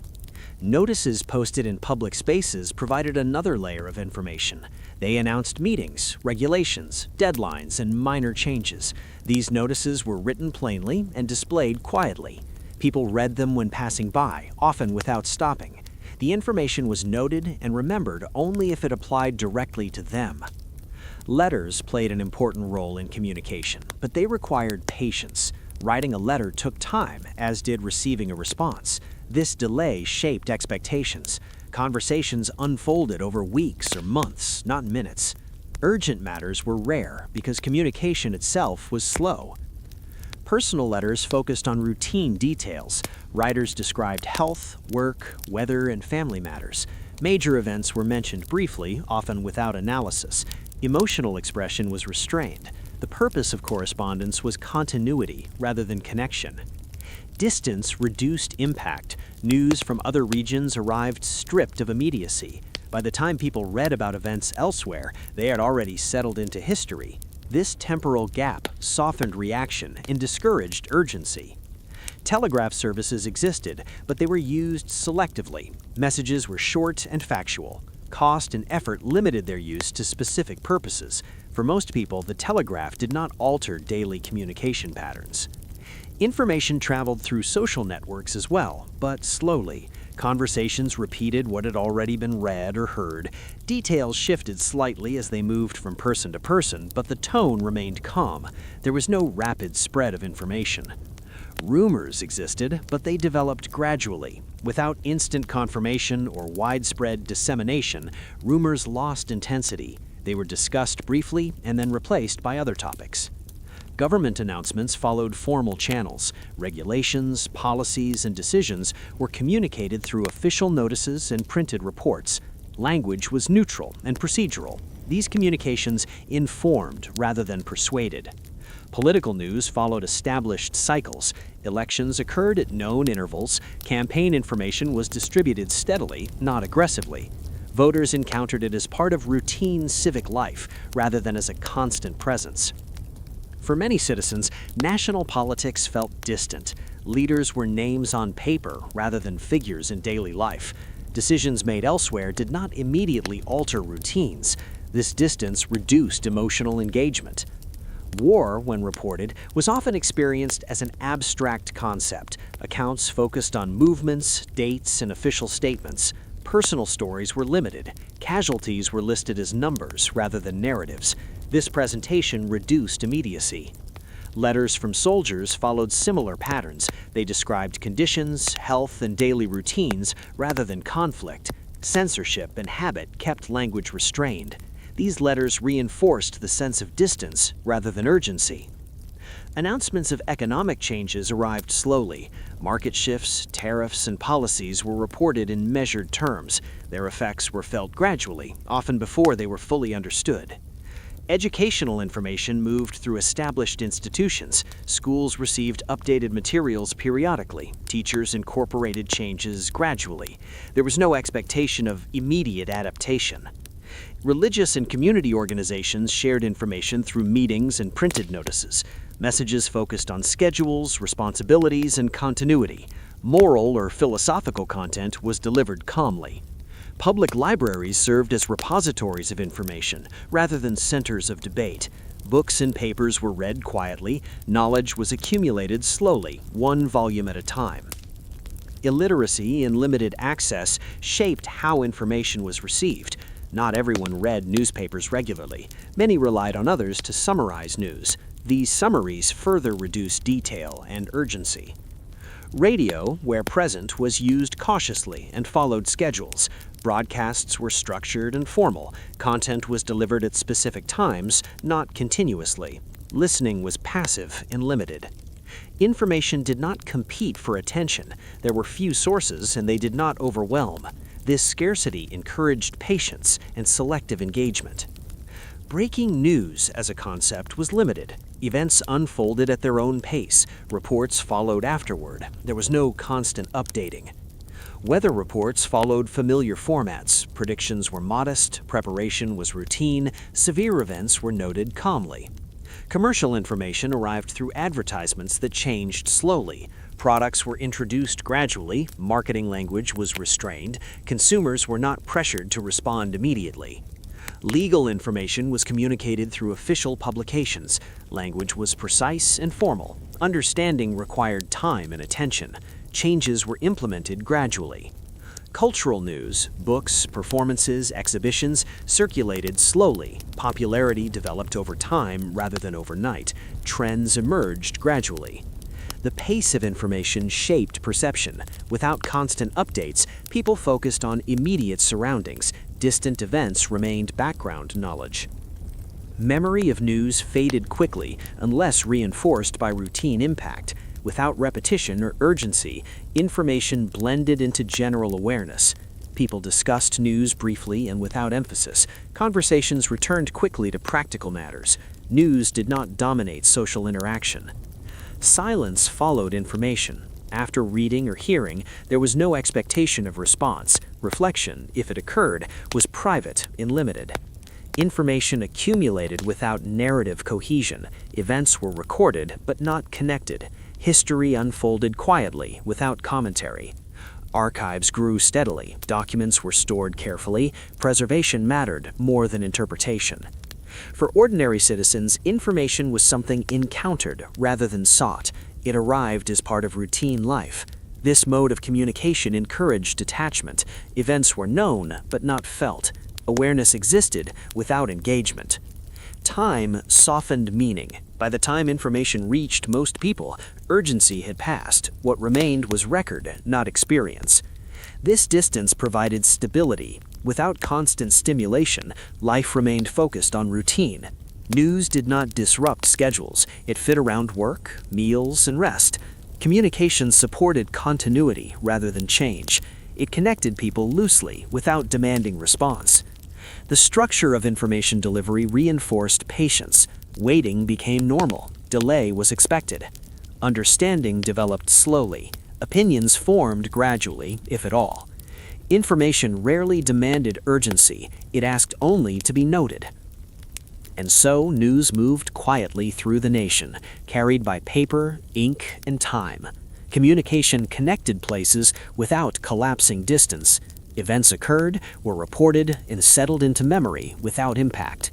Notices posted in public spaces provided another layer of information. They announced meetings, regulations, deadlines, and minor changes. These notices were written plainly and displayed quietly. People read them when passing by, often without stopping. The information was noted and remembered only if it applied directly to them. Letters played an important role in communication, but they required patience. Writing a letter took time, as did receiving a response. This delay shaped expectations. Conversations unfolded over weeks or months, not minutes. Urgent matters were rare because communication itself was slow. Personal letters focused on routine details. Writers described health, work, weather, and family matters. Major events were mentioned briefly, often without analysis. Emotional expression was restrained. The purpose of correspondence was continuity rather than connection. Distance reduced impact. News from other regions arrived stripped of immediacy. By the time people read about events elsewhere, they had already settled into history. This temporal gap softened reaction and discouraged urgency. Telegraph services existed, but they were used selectively. Messages were short and factual. Cost and effort limited their use to specific purposes. For most people, the telegraph did not alter daily communication patterns. Information traveled through social networks as well, but slowly. Conversations repeated what had already been read or heard. Details shifted slightly as they moved from person to person, but the tone remained calm. There was no rapid spread of information. Rumors existed, but they developed gradually. Without instant confirmation or widespread dissemination, rumors lost intensity. They were discussed briefly and then replaced by other topics. Government announcements followed formal channels. Regulations, policies, and decisions were communicated through official notices and printed reports. Language was neutral and procedural. These communications informed rather than persuaded. Political news followed established cycles. Elections occurred at known intervals. Campaign information was distributed steadily, not aggressively. Voters encountered it as part of routine civic life rather than as a constant presence. For many citizens, national politics felt distant. Leaders were names on paper rather than figures in daily life. Decisions made elsewhere did not immediately alter routines. This distance reduced emotional engagement. War, when reported, was often experienced as an abstract concept. Accounts focused on movements, dates, and official statements. Personal stories were limited. Casualties were listed as numbers rather than narratives. This presentation reduced immediacy. Letters from soldiers followed similar patterns. They described conditions, health, and daily routines rather than conflict. Censorship and habit kept language restrained. These letters reinforced the sense of distance rather than urgency. Announcements of economic changes arrived slowly. Market shifts, tariffs, and policies were reported in measured terms. Their effects were felt gradually, often before they were fully understood. Educational information moved through established institutions. Schools received updated materials periodically. Teachers incorporated changes gradually. There was no expectation of immediate adaptation. Religious and community organizations shared information through meetings and printed notices. Messages focused on schedules, responsibilities, and continuity. Moral or philosophical content was delivered calmly. Public libraries served as repositories of information rather than centers of debate. Books and papers were read quietly. Knowledge was accumulated slowly, one volume at a time. Illiteracy and limited access shaped how information was received. Not everyone read newspapers regularly. Many relied on others to summarize news. These summaries further reduced detail and urgency. Radio, where present, was used cautiously and followed schedules. Broadcasts were structured and formal. Content was delivered at specific times, not continuously. Listening was passive and limited. Information did not compete for attention. There were few sources, and they did not overwhelm. This scarcity encouraged patience and selective engagement. Breaking news as a concept was limited. Events unfolded at their own pace. Reports followed afterward. There was no constant updating. Weather reports followed familiar formats. Predictions were modest, preparation was routine, severe events were noted calmly. Commercial information arrived through advertisements that changed slowly. Products were introduced gradually, marketing language was restrained, consumers were not pressured to respond immediately. Legal information was communicated through official publications. Language was precise and formal. Understanding required time and attention. Changes were implemented gradually. Cultural news, books, performances, exhibitions circulated slowly. Popularity developed over time rather than overnight. Trends emerged gradually. The pace of information shaped perception. Without constant updates, people focused on immediate surroundings. Distant events remained background knowledge. Memory of news faded quickly unless reinforced by routine impact. Without repetition or urgency, information blended into general awareness. People discussed news briefly and without emphasis. Conversations returned quickly to practical matters. News did not dominate social interaction. Silence followed information. After reading or hearing, there was no expectation of response. Reflection, if it occurred, was private and limited. Information accumulated without narrative cohesion. Events were recorded but not connected. History unfolded quietly, without commentary. Archives grew steadily. Documents were stored carefully. Preservation mattered more than interpretation. For ordinary citizens, information was something encountered rather than sought. It arrived as part of routine life. This mode of communication encouraged detachment. Events were known, but not felt. Awareness existed without engagement. Time softened meaning. By the time information reached most people, urgency had passed. What remained was record, not experience. This distance provided stability. Without constant stimulation, life remained focused on routine. News did not disrupt schedules. It fit around work, meals, and rest. Communication supported continuity rather than change. It connected people loosely, without demanding response. The structure of information delivery reinforced patience. Waiting became normal. Delay was expected. Understanding developed slowly. Opinions formed gradually, if at all. Information rarely demanded urgency. It asked only to be noted. And so news moved quietly through the nation, carried by paper, ink, and time. Communication connected places without collapsing distance. Events occurred, were reported, and settled into memory without impact.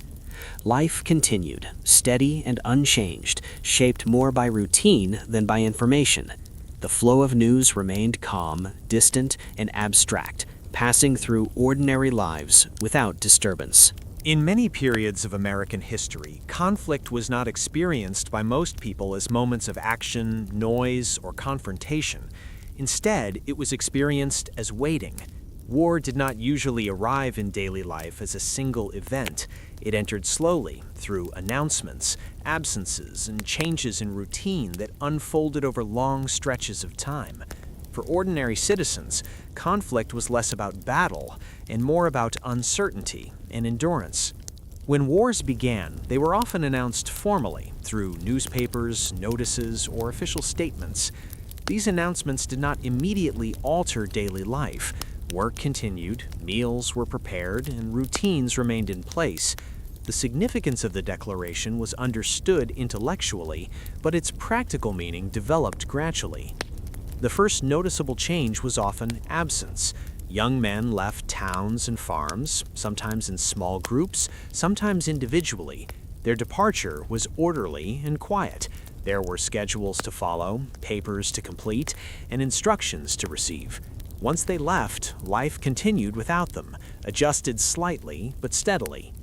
Life continued, steady and unchanged, shaped more by routine than by information. The flow of news remained calm, distant, and abstract, passing through ordinary lives without disturbance. In many periods of American history, conflict was not experienced by most people as moments of action, noise, or confrontation. Instead, it was experienced as waiting. War did not usually arrive in daily life as a single event. It entered slowly, through announcements, absences, and changes in routine that unfolded over long stretches of time. For ordinary citizens, conflict was less about battle and more about uncertainty and endurance. When wars began, they were often announced formally through newspapers, notices, or official statements. These announcements did not immediately alter daily life. Work continued, meals were prepared, and routines remained in place. The significance of the declaration was understood intellectually, but its practical meaning developed gradually. The first noticeable change was often absence. Young men left towns and farms, sometimes in small groups, sometimes individually. Their departure was orderly and quiet. There were schedules to follow, papers to complete, and instructions to receive. Once they left, life continued without them, adjusted slightly but steadily.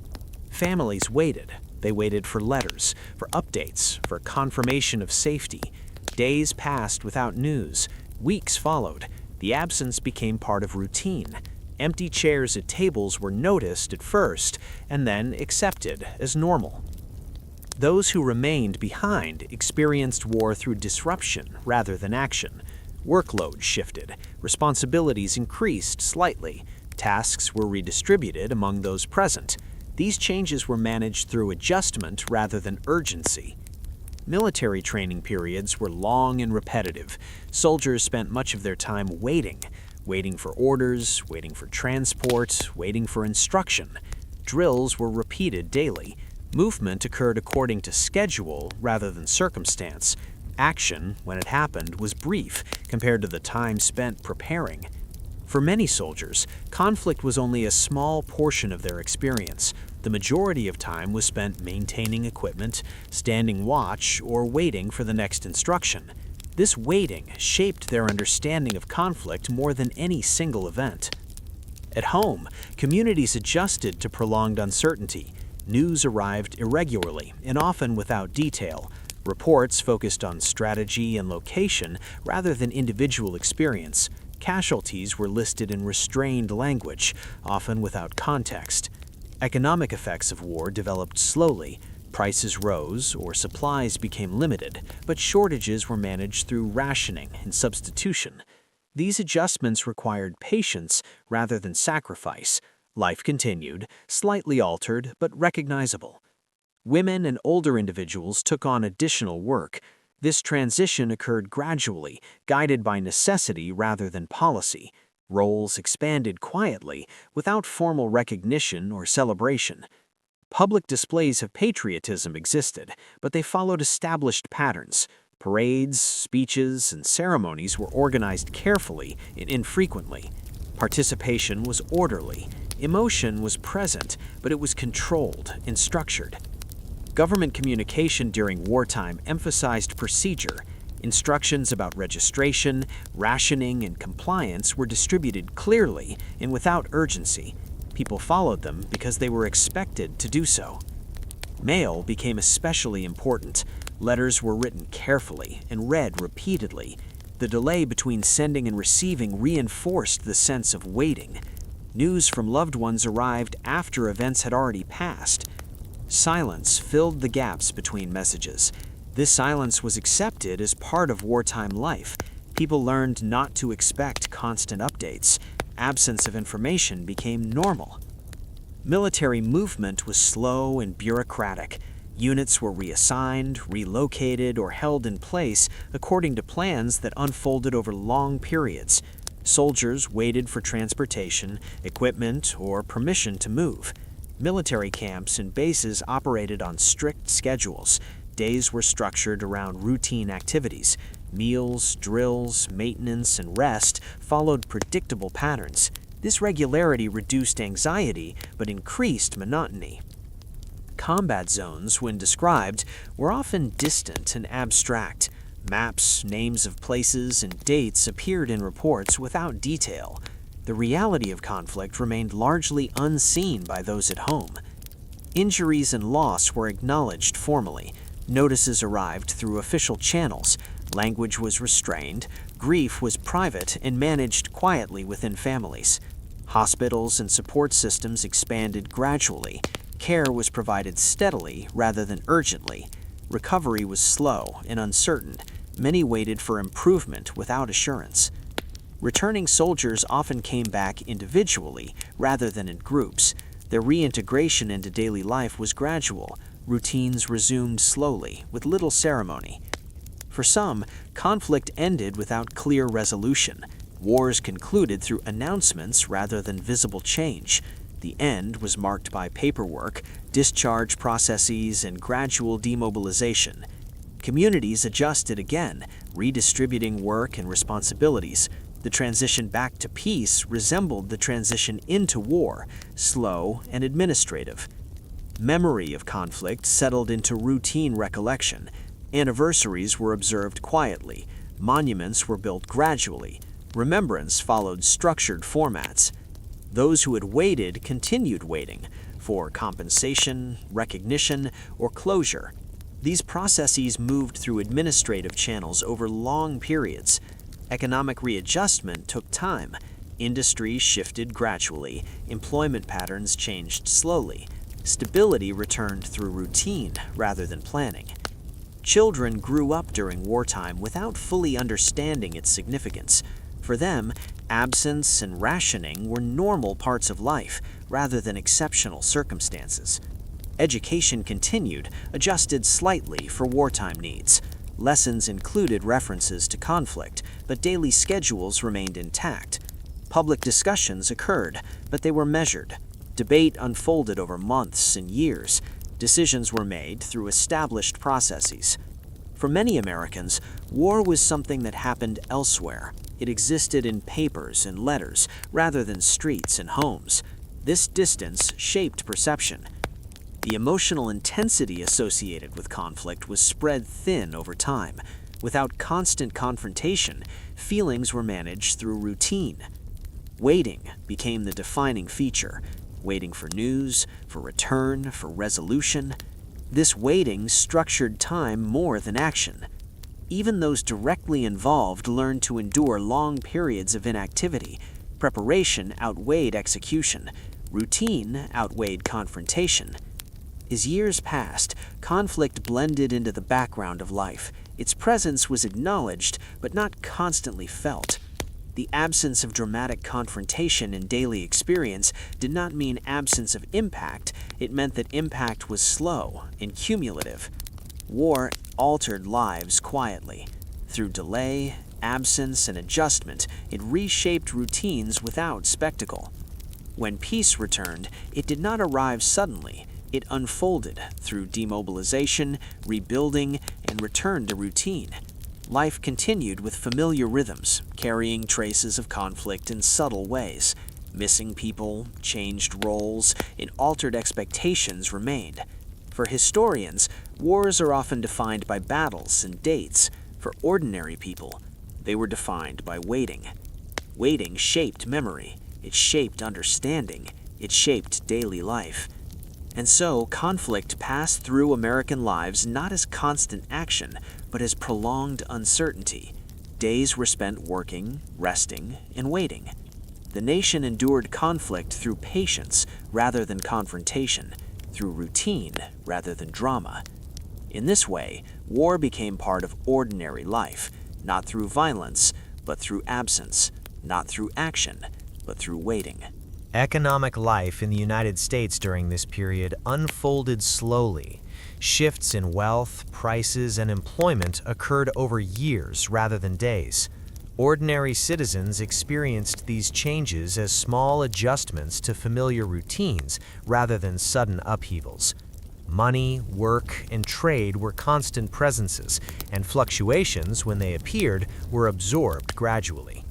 Families waited. They waited for letters, for updates, for confirmation of safety. Days passed without news. Weeks followed. The absence became part of routine. Empty chairs at tables were noticed at first, and then accepted as normal. Those who remained behind experienced war through disruption rather than action. Workload shifted. Responsibilities increased slightly. Tasks were redistributed among those present. These changes were managed through adjustment rather than urgency. Military training periods were long and repetitive. Soldiers spent much of their time waiting for orders, waiting for transport, waiting for instruction. Drills were repeated daily. Movement occurred according to schedule rather than circumstance. Action, when it happened, was brief compared to the time spent preparing. For many soldiers, conflict was only a small portion of their experience. The majority of time was spent maintaining equipment, standing watch, or waiting for the next instruction. This waiting shaped their understanding of conflict more than any single event. At home, communities adjusted to prolonged uncertainty. News arrived irregularly and often without detail. Reports focused on strategy and location rather than individual experience. Casualties were listed in restrained language, often without context. Economic effects of war developed slowly. Prices rose or supplies became limited, but shortages were managed through rationing and substitution. These adjustments required patience rather than sacrifice. Life continued, slightly altered but recognizable. Women and older individuals took on additional work. This transition occurred gradually, guided by necessity rather than policy. Roles expanded quietly, without formal recognition or celebration. Public displays of patriotism existed, but they followed established patterns. Parades, speeches, and ceremonies were organized carefully and infrequently. Participation was orderly. Emotion was present, but it was controlled and structured. Government communication during wartime emphasized procedure. Instructions about registration, rationing, and compliance were distributed clearly and without urgency. People followed them because they were expected to do so. Mail became especially important. Letters were written carefully and read repeatedly. The delay between sending and receiving reinforced the sense of waiting. News from loved ones arrived after events had already passed. Silence filled the gaps between messages. This silence was accepted as part of wartime life. People learned not to expect constant updates. Absence of information became normal. Military movement was slow and bureaucratic. Units were reassigned, relocated, or held in place according to plans that unfolded over long periods. Soldiers waited for transportation, equipment, or permission to move. Military camps and bases operated on strict schedules. Days were structured around routine activities. Meals, drills, maintenance, and rest followed predictable patterns. This regularity reduced anxiety but increased monotony. Combat zones, when described, were often distant and abstract. Maps, names of places, and dates appeared in reports without detail. The reality of conflict remained largely unseen by those at home. Injuries and loss were acknowledged formally. Notices arrived through official channels. Language was restrained. Grief was private and managed quietly within families. Hospitals and support systems expanded gradually. Care was provided steadily rather than urgently. Recovery was slow and uncertain. Many waited for improvement without assurance. Returning soldiers often came back individually rather than in groups. Their reintegration into daily life was gradual. Routines resumed slowly, with little ceremony. For some, conflict ended without clear resolution. Wars concluded through announcements rather than visible change. The end was marked by paperwork, discharge processes, and gradual demobilization. Communities adjusted again, redistributing work and responsibilities. The transition back to peace resembled the transition into war, slow and administrative. Memory of conflict settled into routine recollection. Anniversaries were observed quietly. Monuments were built gradually. Remembrance followed structured formats. Those who had waited continued waiting for compensation, recognition, or closure. These processes moved through administrative channels over long periods. Economic readjustment took time. Industry shifted gradually. Employment patterns changed slowly. Stability returned through routine rather than planning. Children grew up during wartime without fully understanding its significance. For them, absence and rationing were normal parts of life rather than exceptional circumstances. Education continued, adjusted slightly for wartime needs. Lessons included references to conflict, but daily schedules remained intact. Public discussions occurred, but they were measured. Debate unfolded over months and years. Decisions were made through established processes. For many Americans, war was something that happened elsewhere. It existed in papers and letters rather than streets and homes. This distance shaped perception. The emotional intensity associated with conflict was spread thin over time. Without constant confrontation, feelings were managed through routine. Waiting became the defining feature, waiting for news, for return, for resolution. This waiting structured time more than action. Even those directly involved learned to endure long periods of inactivity. Preparation outweighed execution. Routine outweighed confrontation. As years passed, conflict blended into the background of life. Its presence was acknowledged, but not constantly felt. The absence of dramatic confrontation in daily experience did not mean absence of impact. It meant that impact was slow and cumulative. War altered lives quietly. Through delay, absence, and adjustment, it reshaped routines without spectacle. When peace returned, it did not arrive suddenly. It unfolded through demobilization, rebuilding, and return to routine. Life continued with familiar rhythms, carrying traces of conflict in subtle ways. Missing people, changed roles, and altered expectations remained. For historians, wars are often defined by battles and dates. For ordinary people, they were defined by waiting. Waiting shaped memory. It shaped understanding. It shaped daily life. And so, conflict passed through American lives not as constant action, but as prolonged uncertainty. Days were spent working, resting, and waiting. The nation endured conflict through patience rather than confrontation, through routine rather than drama. In this way, war became part of ordinary life, not through violence, but through absence, not through action, but through waiting. Economic life in the United States during this period unfolded slowly. Shifts in wealth, prices, and employment occurred over years rather than days. Ordinary citizens experienced these changes as small adjustments to familiar routines rather than sudden upheavals. Money, work, and trade were constant presences, and fluctuations, when they appeared, were absorbed gradually.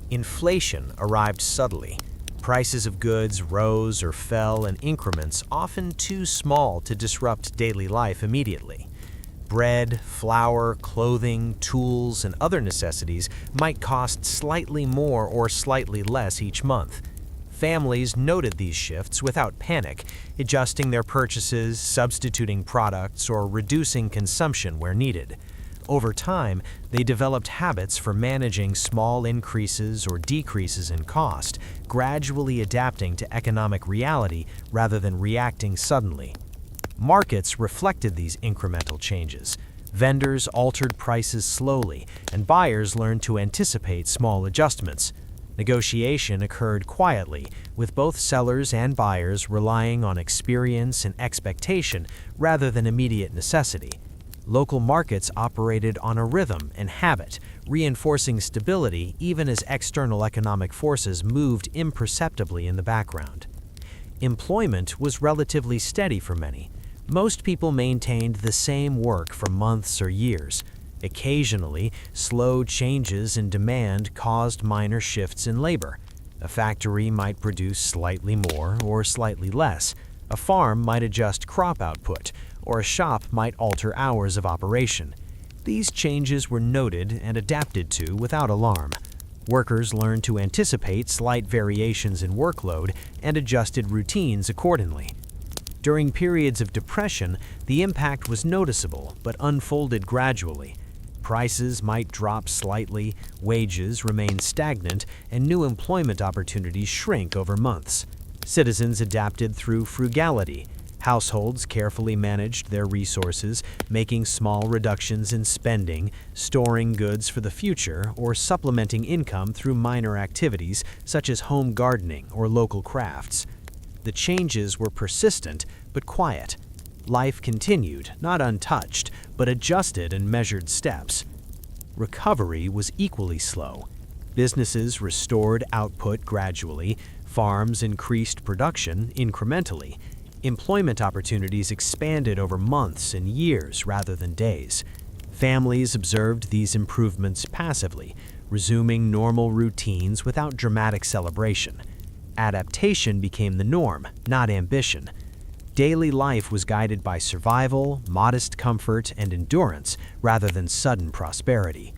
Inflation arrived subtly. Prices of goods rose or fell in increments often too small to disrupt daily life immediately. Bread, flour, clothing, tools, and other necessities might cost slightly more or slightly less each month. Families noted these shifts without panic, adjusting their purchases, substituting products, or reducing consumption where needed. Over time, they developed habits for managing small increases or decreases in cost, gradually adapting to economic reality rather than reacting suddenly. Markets reflected these incremental changes. Vendors altered prices slowly, and buyers learned to anticipate small adjustments. Negotiation occurred quietly, with both sellers and buyers relying on experience and expectation rather than immediate necessity. Local markets operated on a rhythm and habit, reinforcing stability even as external economic forces moved imperceptibly in the background. Employment was relatively steady for many. Most people maintained the same work for months or years. Occasionally, slow changes in demand caused minor shifts in labor. A factory might produce slightly more or slightly less. A farm might adjust crop output, or a shop might alter hours of operation. These changes were noted and adapted to without alarm. Workers learned to anticipate slight variations in workload and adjusted routines accordingly. During periods of depression, the impact was noticeable but unfolded gradually. Prices might drop slightly, wages remain stagnant, and new employment opportunities shrink over months. Citizens adapted through frugality. Households carefully managed their resources, making small reductions in spending, storing goods for the future, or supplementing income through minor activities such as home gardening or local crafts. The changes were persistent but quiet. Life continued, not untouched, but adjusted in measured steps. Recovery was equally slow. Businesses restored output gradually, farms increased production incrementally. Employment opportunities expanded over months and years rather than days. Families observed these improvements passively, resuming normal routines without dramatic celebration. Adaptation became the norm, not ambition. Daily life was guided by survival, modest comfort, and endurance rather than sudden prosperity.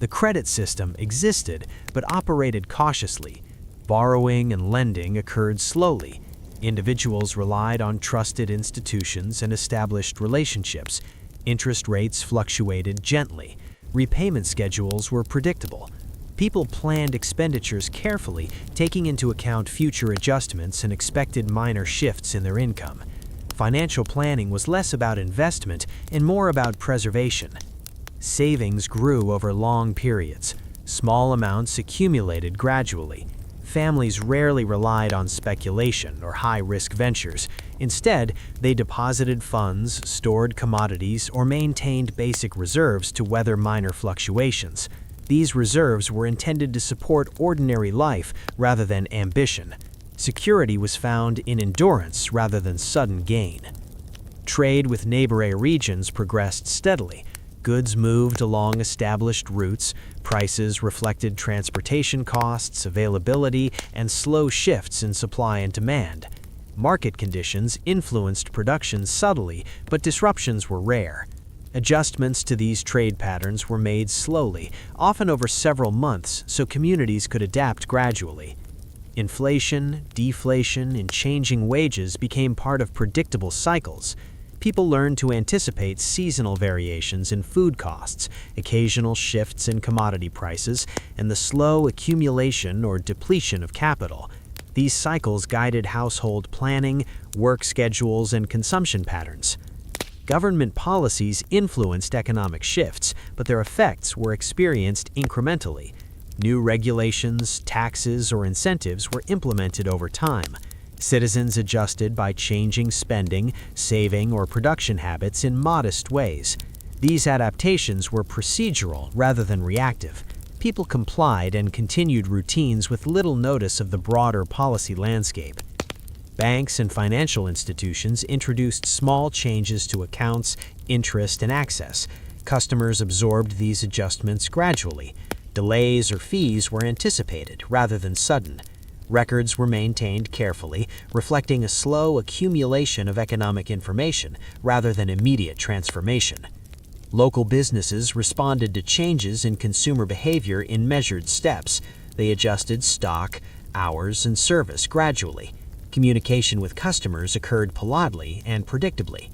The credit system existed but operated cautiously. Borrowing and lending occurred slowly. Individuals relied on trusted institutions and established relationships. Interest rates fluctuated gently. Repayment schedules were predictable. People planned expenditures carefully, taking into account future adjustments and expected minor shifts in their income. Financial planning was less about investment and more about preservation. Savings grew over long periods. Small amounts accumulated gradually. Families rarely relied on speculation or high-risk ventures. Instead, they deposited funds, stored commodities, or maintained basic reserves to weather minor fluctuations. These reserves were intended to support ordinary life rather than ambition. Security was found in endurance rather than sudden gain. Trade with neighboring regions progressed steadily. Goods moved along established routes, prices reflected transportation costs, availability, and slow shifts in supply and demand. Market conditions influenced production subtly, but disruptions were rare. Adjustments to these trade patterns were made slowly, often over several months, so communities could adapt gradually. Inflation, deflation, and changing wages became part of predictable cycles. People learned to anticipate seasonal variations in food costs, occasional shifts in commodity prices, and the slow accumulation or depletion of capital. These cycles guided household planning, work schedules, and consumption patterns. Government policies influenced economic shifts, but their effects were experienced incrementally. New regulations, taxes, or incentives were implemented over time. Citizens adjusted by changing spending, saving, or production habits in modest ways. These adaptations were procedural rather than reactive. People complied and continued routines with little notice of the broader policy landscape. Banks and financial institutions introduced small changes to accounts, interest, and access. Customers absorbed these adjustments gradually. Delays or fees were anticipated rather than sudden. Records were maintained carefully, reflecting a slow accumulation of economic information rather than immediate transformation. Local businesses responded to changes in consumer behavior in measured steps. They adjusted stock, hours, and service gradually. Communication with customers occurred politely and predictably.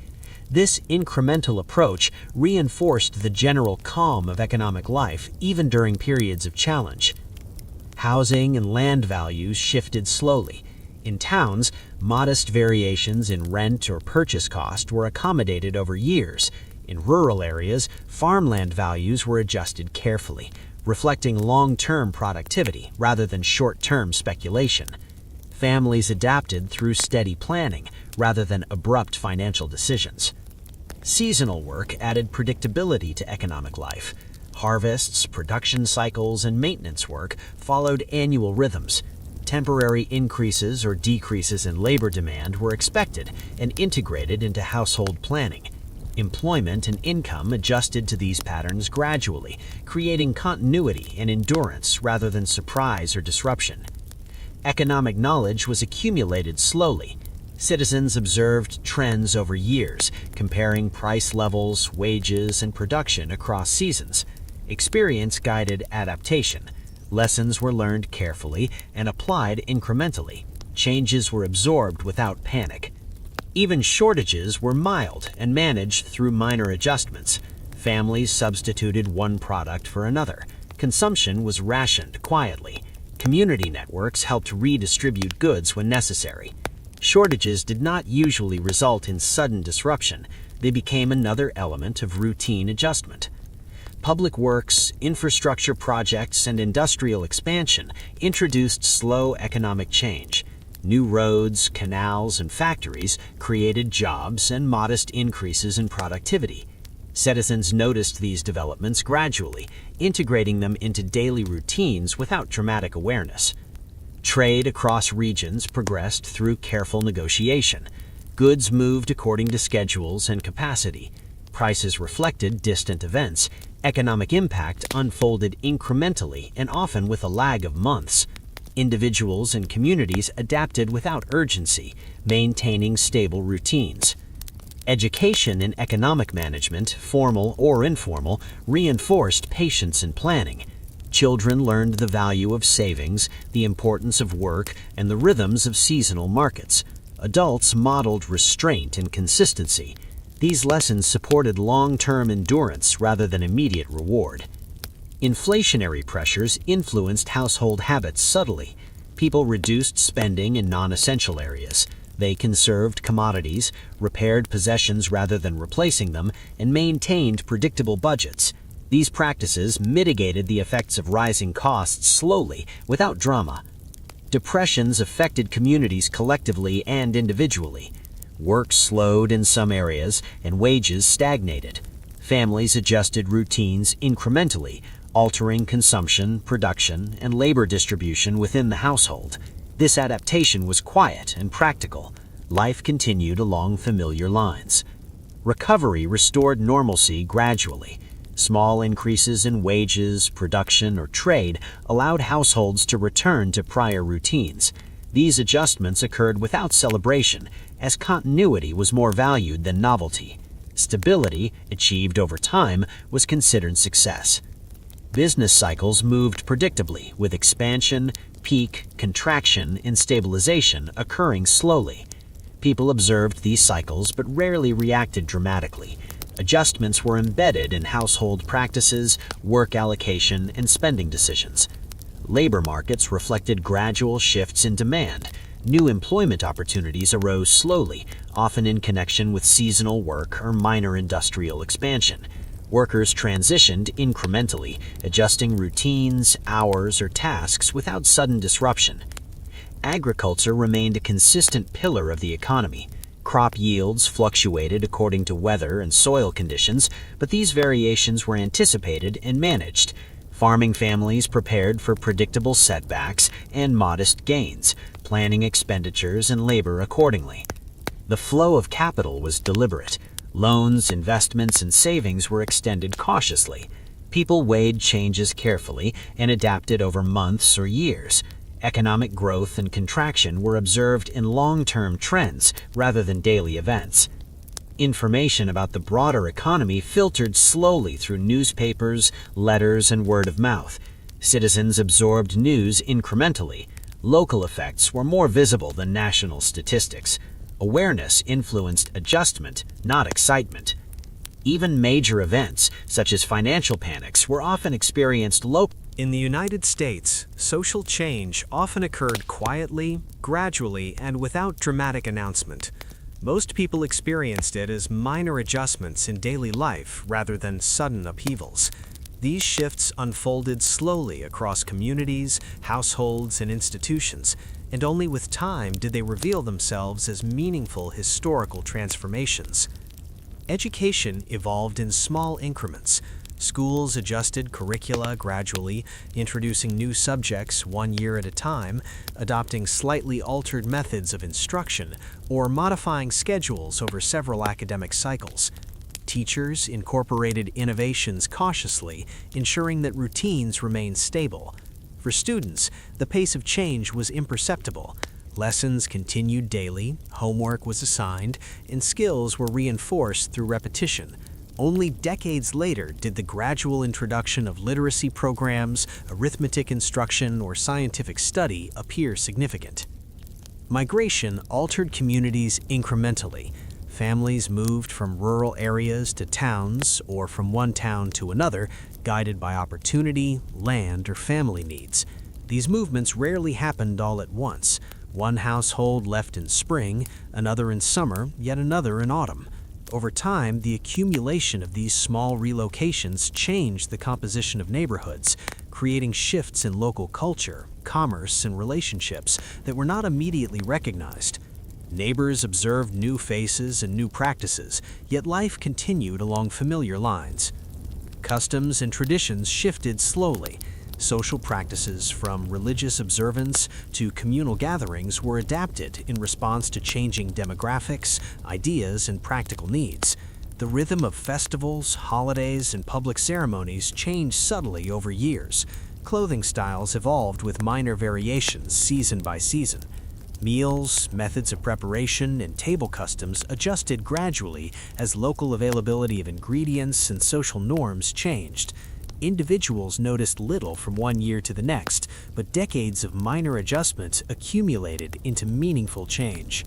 This incremental approach reinforced the general calm of economic life even during periods of challenge. Housing and land values shifted slowly. In towns, modest variations in rent or purchase cost were accommodated over years. In rural areas, farmland values were adjusted carefully, reflecting long-term productivity rather than short-term speculation. Families adapted through steady planning rather than abrupt financial decisions. Seasonal work added predictability to economic life. Harvests, production cycles, and maintenance work followed annual rhythms. Temporary increases or decreases in labor demand were expected and integrated into household planning. Employment and income adjusted to these patterns gradually, creating continuity and endurance rather than surprise or disruption. Economic knowledge was accumulated slowly. Citizens observed trends over years, comparing price levels, wages, and production across seasons. Experience guided adaptation. Lessons were learned carefully and applied incrementally. Changes were absorbed without panic. Even shortages were mild and managed through minor adjustments. Families substituted one product for another. Consumption was rationed quietly. Community networks helped redistribute goods when necessary. Shortages did not usually result in sudden disruption. They became another element of routine adjustment. Public works, infrastructure projects, and industrial expansion introduced slow economic change. New roads, canals, and factories created jobs and modest increases in productivity. Citizens noticed these developments gradually, integrating them into daily routines without dramatic awareness. Trade across regions progressed through careful negotiation. Goods moved according to schedules and capacity. prices reflected distant events, economic impact unfolded incrementally and often with a lag of months. Individuals and communities adapted without urgency, maintaining stable routines. Education in economic management, formal or informal, reinforced patience and planning. Children learned the value of savings, the importance of work, and the rhythms of seasonal markets. Adults modeled restraint and consistency. These lessons supported long-term endurance rather than immediate reward. Inflationary pressures influenced household habits subtly. People reduced spending in non-essential areas. They conserved commodities, repaired possessions rather than replacing them, and maintained predictable budgets. These practices mitigated the effects of rising costs slowly, without drama. Depressions affected communities collectively and individually. Work slowed in some areas, and wages stagnated. Families adjusted routines incrementally, altering consumption, production, and labor distribution within the household. This adaptation was quiet and practical. Life continued along familiar lines. Recovery restored normalcy gradually. Small increases in wages, production, or trade allowed households to return to prior routines. These adjustments occurred without celebration, as continuity was more valued than novelty. Stability, achieved over time, was considered success. Business cycles moved predictably, with expansion, peak, contraction, and stabilization occurring slowly. People observed these cycles but rarely reacted dramatically. Adjustments were embedded in household practices, work allocation, and spending decisions. Labor markets reflected gradual shifts in demand. New employment opportunities arose slowly, often in connection with seasonal work or minor industrial expansion. Workers transitioned incrementally, adjusting routines, hours, or tasks without sudden disruption. Agriculture remained a consistent pillar of the economy. Crop yields fluctuated according to weather and soil conditions, but these variations were anticipated and managed. Farming families prepared for predictable setbacks and modest gains, planning expenditures and labor accordingly. The flow of capital was deliberate. Loans, investments, and savings were extended cautiously. People weighed changes carefully and adapted over months or years. Economic growth and contraction were observed in long-term trends rather than daily events. Information about the broader economy filtered slowly through newspapers, letters, and word of mouth. Citizens absorbed news incrementally. Local effects were more visible than national statistics. Awareness influenced adjustment, not excitement. Even major events, such as financial panics, were often experienced locally. In the United States, social change often occurred quietly, gradually, and without dramatic announcement. Most people experienced it as minor adjustments in daily life rather than sudden upheavals. These shifts unfolded slowly across communities, households, and institutions, and only with time did they reveal themselves as meaningful historical transformations. Education evolved in small increments. Schools adjusted curricula gradually, introducing new subjects 1 year at a time, adopting slightly altered methods of instruction, or modifying schedules over several academic cycles. Teachers incorporated innovations cautiously, ensuring that routines remained stable. For students, the pace of change was imperceptible. Lessons continued daily, homework was assigned, and skills were reinforced through repetition. Only decades later did the gradual introduction of literacy programs, arithmetic instruction, or scientific study appear significant. Migration altered communities incrementally. Families moved from rural areas to towns, or from one town to another, guided by opportunity, land, or family needs. These movements rarely happened all at once. One household left in spring, another in summer, yet another in autumn. Over time, the accumulation of these small relocations changed the composition of neighborhoods, creating shifts in local culture, commerce, and relationships that were not immediately recognized. Neighbors observed new faces and new practices, yet life continued along familiar lines. Customs and traditions shifted slowly. Social practices, from religious observance to communal gatherings, were adapted in response to changing demographics, ideas, and practical needs. The rhythm of festivals, holidays, and public ceremonies changed subtly over years. Clothing styles evolved with minor variations season by season. Meals, methods of preparation, and table customs adjusted gradually as local availability of ingredients and social norms changed. Individuals noticed little from one year to the next, but decades of minor adjustments accumulated into meaningful change.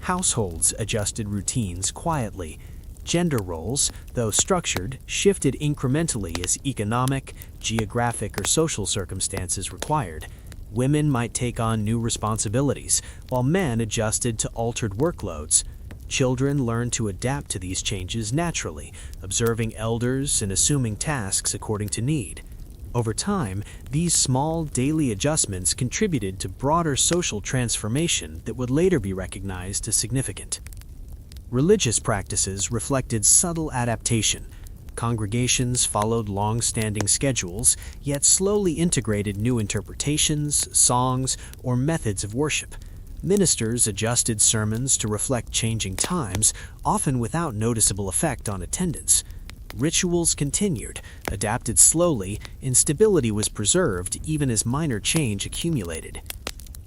Households adjusted routines quietly. Gender roles, though structured, shifted incrementally as economic, geographic, or social circumstances required. Women might take on new responsibilities, while men adjusted to altered workloads. Children learned to adapt to these changes naturally, observing elders and assuming tasks according to need. Over time, these small daily adjustments contributed to broader social transformation that would later be recognized as significant. Religious practices reflected subtle adaptation. Congregations followed long-standing schedules, yet slowly integrated new interpretations, songs, or methods of worship. Ministers adjusted sermons to reflect changing times, often without noticeable effect on attendance. Rituals continued, adapted slowly, and stability was preserved even as minor change accumulated.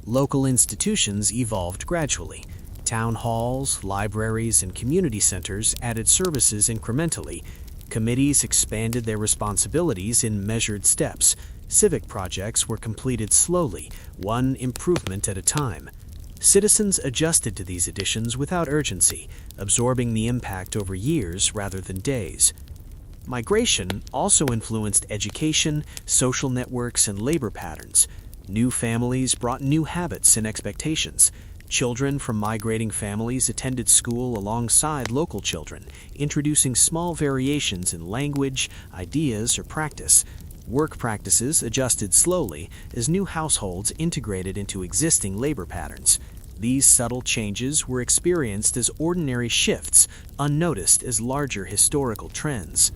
Local institutions evolved gradually. Town halls, libraries, and community centers added services incrementally. Committees expanded their responsibilities in measured steps. Civic projects were completed slowly, one improvement at a time. Citizens adjusted to these additions without urgency, absorbing the impact over years rather than days. Migration also influenced education, social networks, and labor patterns. New families brought new habits and expectations. Children from migrating families attended school alongside local children, introducing small variations in language, ideas, or practice. Work practices adjusted slowly as new households integrated into existing labor patterns. These subtle changes were experienced as ordinary shifts, unnoticed as larger historical trends.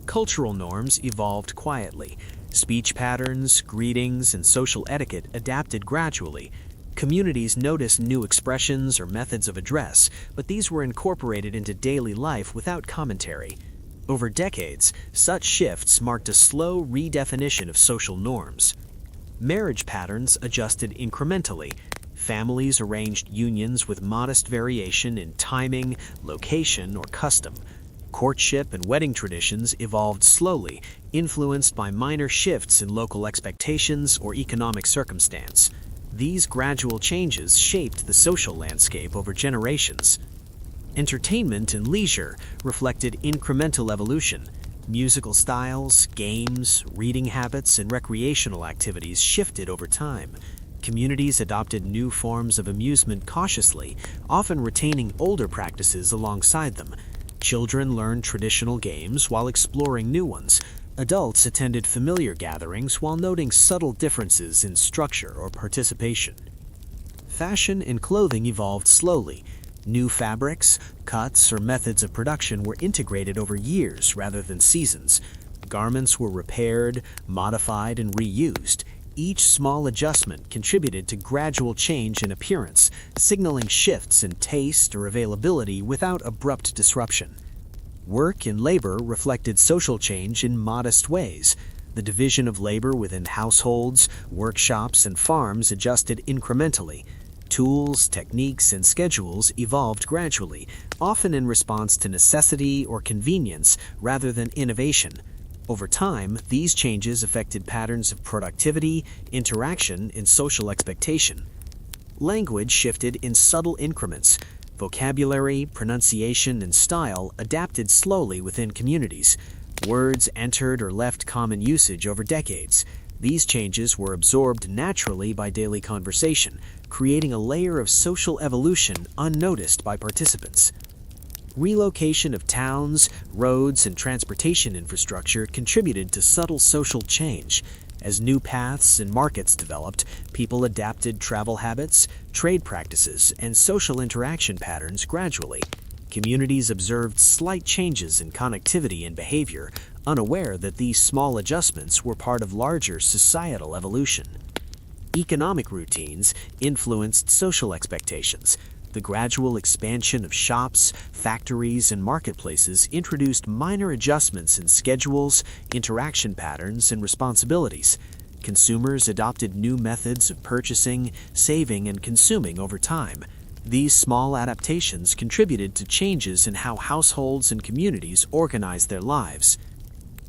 Cultural norms evolved quietly. Speech patterns, greetings, and social etiquette adapted gradually. Communities noticed new expressions or methods of address, but these were incorporated into daily life without commentary. Over decades, such shifts marked a slow redefinition of social norms. Marriage patterns adjusted incrementally. Families arranged unions with modest variation in timing, location, or custom. Courtship and wedding traditions evolved slowly, influenced by minor shifts in local expectations or economic circumstance. These gradual changes shaped the social landscape over generations. Entertainment and leisure reflected incremental evolution. Musical styles, games, reading habits, and recreational activities shifted over time. Communities adopted new forms of amusement cautiously, often retaining older practices alongside them. Children learned traditional games while exploring new ones. Adults attended familiar gatherings while noting subtle differences in structure or participation. Fashion and clothing evolved slowly. New fabrics, cuts, or methods of production were integrated over years rather than seasons. Garments were repaired, modified, and reused. Each small adjustment contributed to gradual change in appearance, signaling shifts in taste or availability without abrupt disruption. Work and labor reflected social change in modest ways. The division of labor within households, workshops, and farms adjusted incrementally. Tools, techniques, and schedules evolved gradually, often in response to necessity or convenience rather than innovation. Over time, these changes affected patterns of productivity, interaction, and social expectation. Language shifted in subtle increments. Vocabulary, pronunciation, and style adapted slowly within communities. Words entered or left common usage over decades. These changes were absorbed naturally by daily conversation, creating a layer of social evolution unnoticed by participants. Relocation of towns, roads, and transportation infrastructure contributed to subtle social change. As new paths and markets developed, people adapted travel habits, trade practices, and social interaction patterns gradually. Communities observed slight changes in connectivity and behavior, unaware that these small adjustments were part of larger societal evolution. Economic routines influenced social expectations. The gradual expansion of shops, factories, and marketplaces introduced minor adjustments in schedules, interaction patterns, and responsibilities. Consumers adopted new methods of purchasing, saving, and consuming over time. These small adaptations contributed to changes in how households and communities organize their lives.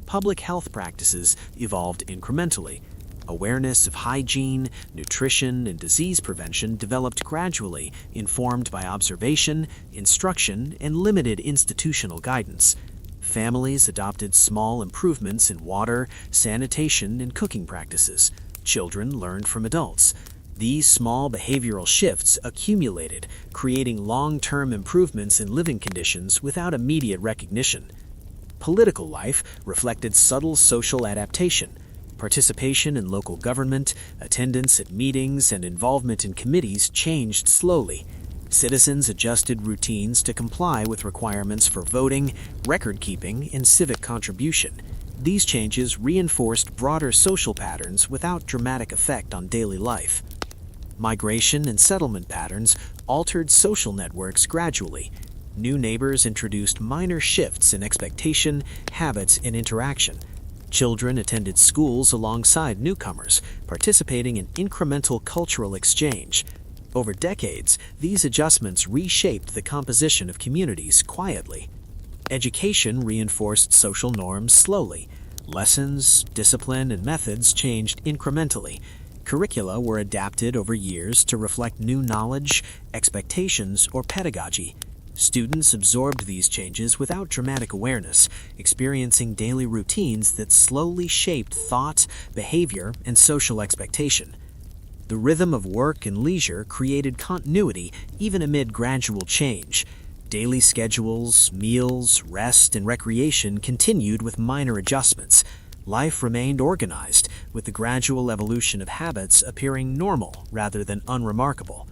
Public health practices evolved incrementally. Awareness of hygiene, nutrition, and disease prevention developed gradually, informed by observation, instruction, and limited institutional guidance. Families adopted small improvements in water, sanitation, and cooking practices. Children learned from adults. These small behavioral shifts accumulated, creating long-term improvements in living conditions without immediate recognition. Political life reflected subtle social adaptation. Participation in local government, attendance at meetings, and involvement in committees changed slowly. Citizens adjusted routines to comply with requirements for voting, record-keeping, and civic contribution. These changes reinforced broader social patterns without dramatic effect on daily life. Migration and settlement patterns altered social networks gradually. New neighbors introduced minor shifts in expectation, habits, and interaction. Children attended schools alongside newcomers, participating in incremental cultural exchange. Over decades, these adjustments reshaped the composition of communities quietly. Education reinforced social norms slowly. Lessons, discipline, and methods changed incrementally. Curricula were adapted over years to reflect new knowledge, expectations, or pedagogy. Students absorbed these changes without dramatic awareness, experiencing daily routines that slowly shaped thought, behavior, and social expectation. The rhythm of work and leisure created continuity even amid gradual change. Daily schedules, meals, rest, and recreation continued with minor adjustments. Life remained organized, with the gradual evolution of habits appearing normal rather than unremarkable.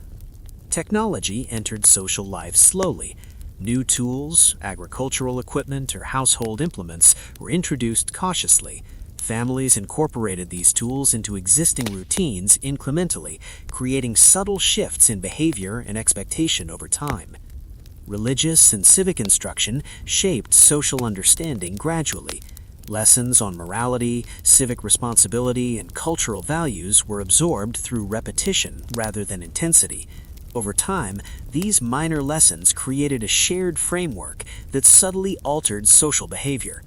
Technology entered social life slowly. New tools, agricultural equipment, or household implements were introduced cautiously. Families incorporated these tools into existing routines incrementally, creating subtle shifts in behavior and expectation over time. Religious and civic instruction shaped social understanding gradually. Lessons on morality, civic responsibility, and cultural values were absorbed through repetition rather than intensity. Over time, these minor lessons created a shared framework that subtly altered social behavior.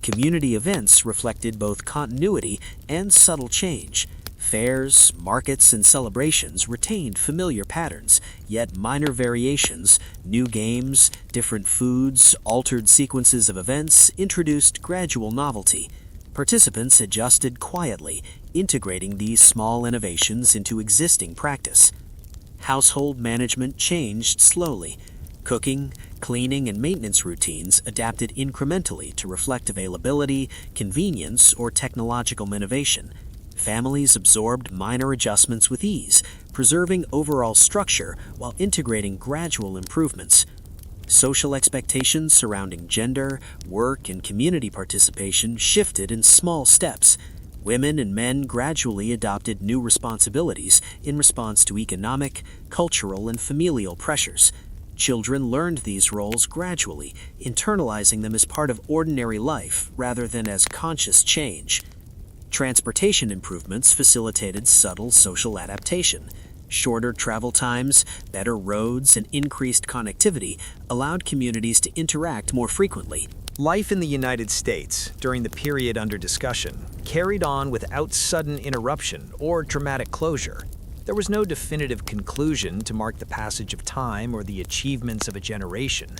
Community events reflected both continuity and subtle change. Fairs, markets, and celebrations retained familiar patterns, yet minor variations, new games, different foods, altered sequences of events introduced gradual novelty. Participants adjusted quietly, integrating these small innovations into existing practice. Household management changed slowly. Cooking, cleaning, and maintenance routines adapted incrementally to reflect availability, convenience, or technological innovation. Families absorbed minor adjustments with ease, preserving overall structure while integrating gradual improvements. Social expectations surrounding gender, work, and community participation shifted in small steps. Women and men gradually adopted new responsibilities in response to economic, cultural, and familial pressures. Children learned these roles gradually, internalizing them as part of ordinary life rather than as conscious change. Transportation improvements facilitated subtle social adaptation. Shorter travel times, better roads, and increased connectivity allowed communities to interact more frequently. Life in the United States, during the period under discussion, carried on without sudden interruption or dramatic closure. There was no definitive conclusion to mark the passage of time or the achievements of a generation.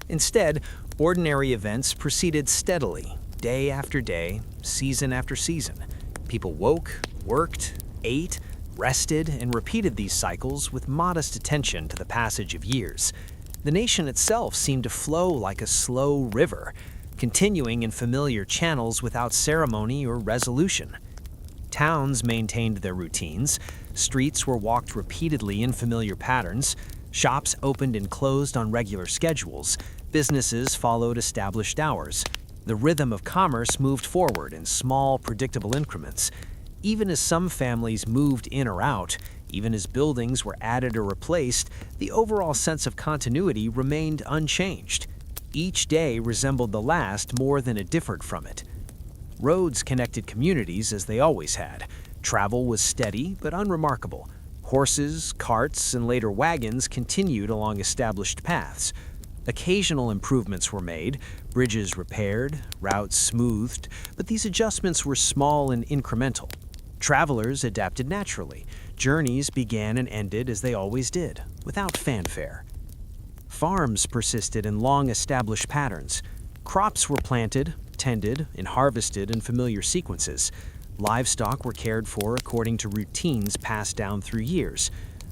Instead, ordinary events proceeded steadily, day after day, season after season. People woke, worked, ate, rested, and repeated these cycles with modest attention to the passage of years. The nation itself seemed to flow like a slow river, continuing in familiar channels without ceremony or resolution. Towns maintained their routines, streets were walked repeatedly in familiar patterns, shops opened and closed on regular schedules, businesses followed established hours. The rhythm of commerce moved forward in small, predictable increments. Even as some families moved in or out, Even as buildings were added or replaced, the overall sense of continuity remained unchanged. Each day resembled the last more than it differed from it. Roads connected communities as they always had. Travel was steady but unremarkable. Horses, carts, and later wagons continued along established paths. Occasional improvements were made, bridges repaired, routes smoothed, but these adjustments were small and incremental. Travelers adapted naturally. Journeys began and ended as they always did, without fanfare. Farms persisted in long-established patterns. Crops were planted, tended, and harvested in familiar sequences. Livestock were cared for according to routines passed down through years.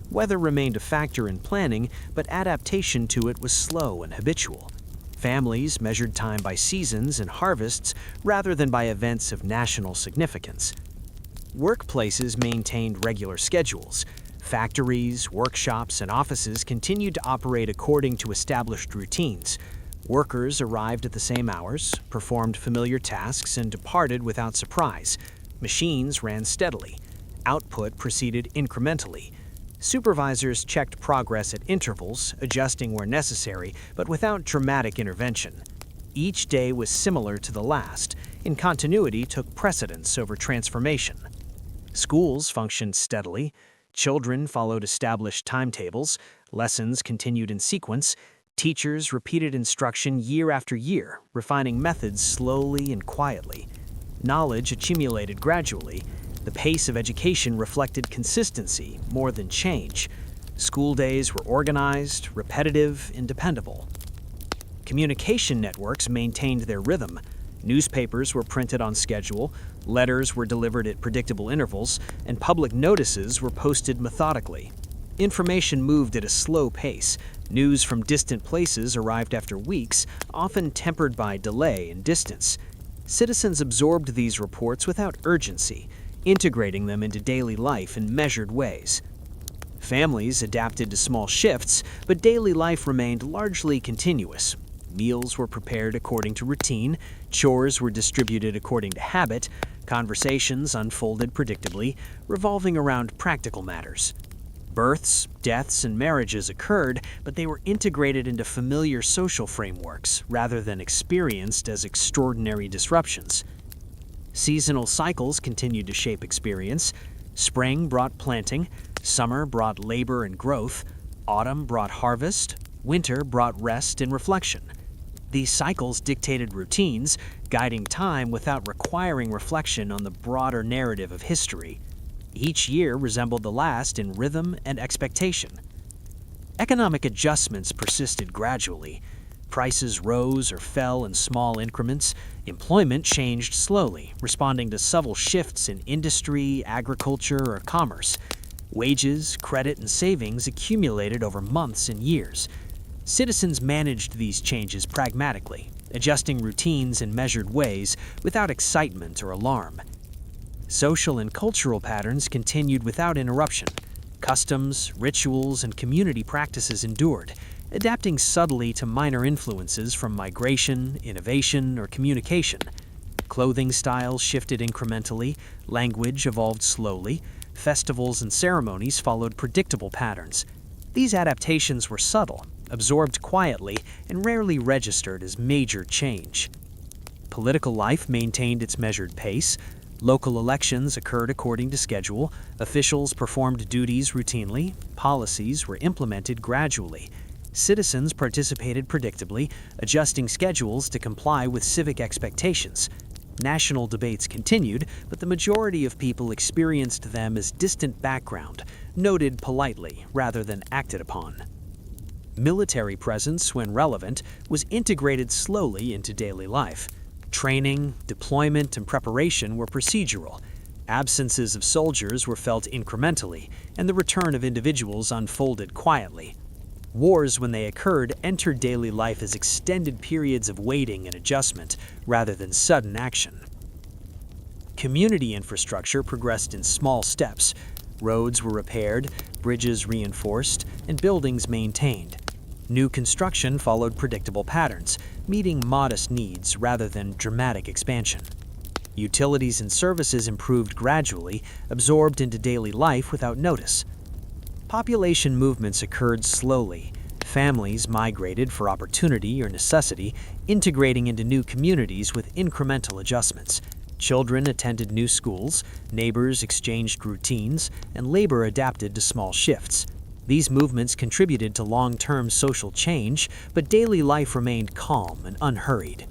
Weather remained a factor in planning, but adaptation to it was slow and habitual. Families measured time by seasons and harvests rather than by events of national significance. Workplaces maintained regular schedules. Factories, workshops, and offices continued to operate according to established routines. Workers arrived at the same hours, performed familiar tasks, and departed without surprise. Machines ran steadily. Output proceeded incrementally. Supervisors checked progress at intervals, adjusting where necessary, but without dramatic intervention. Each day was similar to the last, and continuity took precedence over transformation. Schools functioned steadily. Children followed established timetables. Lessons continued in sequence. Teachers repeated instruction year after year, refining methods slowly and quietly. Knowledge accumulated gradually. The pace of education reflected consistency more than change. School days were organized, repetitive, and dependable. Communication networks maintained their rhythm. Newspapers were printed on schedule, letters were delivered at predictable intervals, and public notices were posted methodically. Information moved at a slow pace. News from distant places arrived after weeks, often tempered by delay and distance. Citizens absorbed these reports without urgency, integrating them into daily life in measured ways. Families adapted to small shifts, but daily life remained largely continuous. Meals were prepared according to routine, chores were distributed according to habit, conversations unfolded predictably, revolving around practical matters. Births, deaths, and marriages occurred, but they were integrated into familiar social frameworks rather than experienced as extraordinary disruptions. Seasonal cycles continued to shape experience. Spring brought planting, summer brought labor and growth, autumn brought harvest, winter brought rest and reflection. These cycles dictated routines, guiding time without requiring reflection on the broader narrative of history. Each year resembled the last in rhythm and expectation. Economic adjustments persisted gradually. Prices rose or fell in small increments. Employment changed slowly, responding to subtle shifts in industry, agriculture, or commerce. Wages, credit, and savings accumulated over months and years. Citizens managed these changes pragmatically, adjusting routines in measured ways without excitement or alarm. Social and cultural patterns continued without interruption. Customs, rituals, and community practices endured, adapting subtly to minor influences from migration, innovation, or communication. Clothing styles shifted incrementally, language evolved slowly, festivals and ceremonies followed predictable patterns. These adaptations were subtle, absorbed quietly, and rarely registered as major change. Political life maintained its measured pace. Local elections occurred according to schedule, officials performed duties routinely, policies were implemented gradually. Citizens participated predictably, adjusting schedules to comply with civic expectations. National debates continued, but the majority of people experienced them as distant background, noted politely rather than acted upon. Military presence, when relevant, was integrated slowly into daily life. Training, deployment, and preparation were procedural. Absences of soldiers were felt incrementally, and the return of individuals unfolded quietly. Wars, when they occurred, entered daily life as extended periods of waiting and adjustment, rather than sudden action. Community infrastructure progressed in small steps. Roads were repaired, bridges reinforced, and buildings maintained. New construction followed predictable patterns, meeting modest needs rather than dramatic expansion. Utilities and services improved gradually, absorbed into daily life without notice. Population movements occurred slowly. Families migrated for opportunity or necessity, integrating into new communities with incremental adjustments. Children attended new schools, neighbors exchanged routines, and labor adapted to small shifts. These movements contributed to long-term social change, but daily life remained calm and unhurried.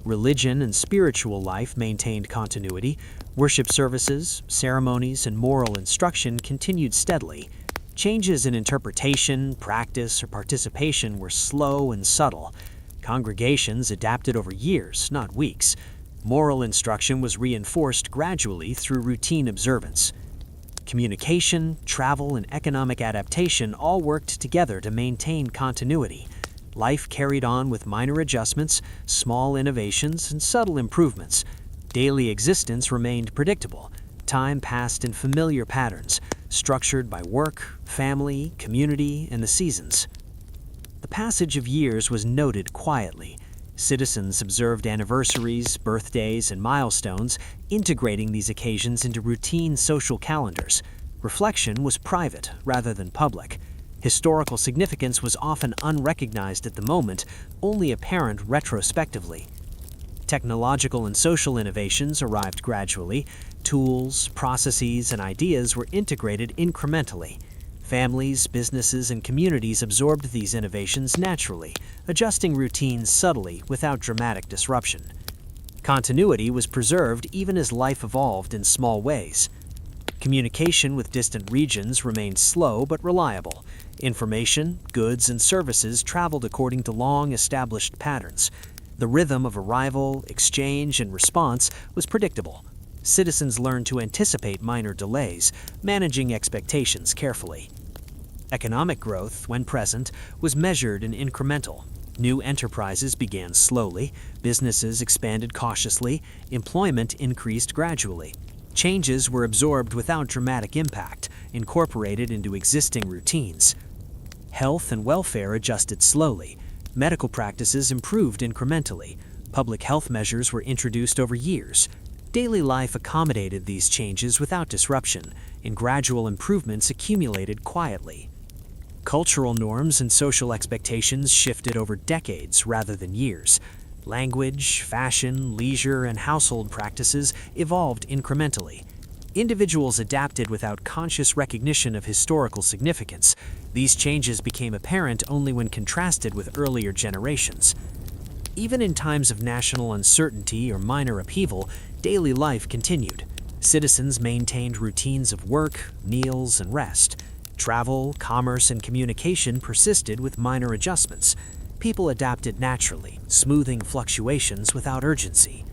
Religion and spiritual life maintained continuity. Worship services, ceremonies, and moral instruction continued steadily. Changes in interpretation, practice, or participation were slow and subtle. Congregations adapted over years, not weeks. Moral instruction was reinforced gradually through routine observance. Communication, travel, and economic adaptation all worked together to maintain continuity. Life carried on with minor adjustments, small innovations, and subtle improvements. Daily existence remained predictable. Time passed in familiar patterns, structured by work, family, community, and the seasons. The passage of years was noted quietly. Citizens observed anniversaries, birthdays, and milestones, integrating these occasions into routine social calendars. Reflection was private rather than public. Historical significance was often unrecognized at the moment, only apparent retrospectively. Technological and social innovations arrived gradually. Tools, processes, and ideas were integrated incrementally. Families, businesses, and communities absorbed these innovations naturally, adjusting routines subtly without dramatic disruption. Continuity was preserved even as life evolved in small ways. Communication with distant regions remained slow but reliable. Information, goods, and services traveled according to long-established patterns. The rhythm of arrival, exchange, and response was predictable. Citizens learned to anticipate minor delays, managing expectations carefully. Economic growth, when present, was measured and incremental. New enterprises began slowly, businesses expanded cautiously, employment increased gradually. Changes were absorbed without dramatic impact, incorporated into existing routines. Health and welfare adjusted slowly. Medical practices improved incrementally. Public health measures were introduced over years. Daily life accommodated these changes without disruption, and gradual improvements accumulated quietly. Cultural norms and social expectations shifted over decades rather than years. Language, fashion, leisure, and household practices evolved incrementally. Individuals adapted without conscious recognition of historical significance. These changes became apparent only when contrasted with earlier generations. Even in times of national uncertainty or minor upheaval, daily life continued. Citizens maintained routines of work, meals, and rest. Travel, commerce, and communication persisted with minor adjustments. People adapted naturally, smoothing fluctuations without urgency.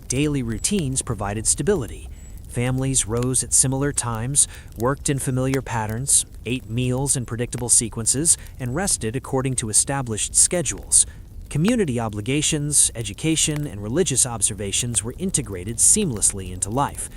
Daily routines provided stability. Families rose at similar times, worked in familiar patterns, ate meals in predictable sequences, and rested according to established schedules. Community obligations, education, and religious observations were integrated seamlessly into life.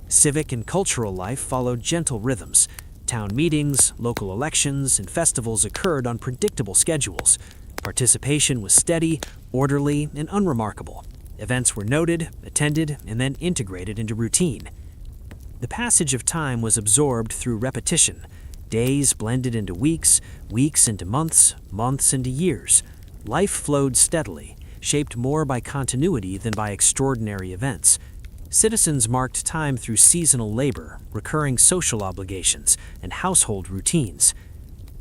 Civic and cultural life followed gentle rhythms. Town meetings, local elections, and festivals occurred on predictable schedules. Participation was steady, orderly, and unremarkable. Events were noted, attended, and then integrated into routine. The passage of time was absorbed through repetition. Days blended into weeks, weeks into months, months into years. Life flowed steadily, shaped more by continuity than by extraordinary events. Citizens marked time through seasonal labor, recurring social obligations, and household routines.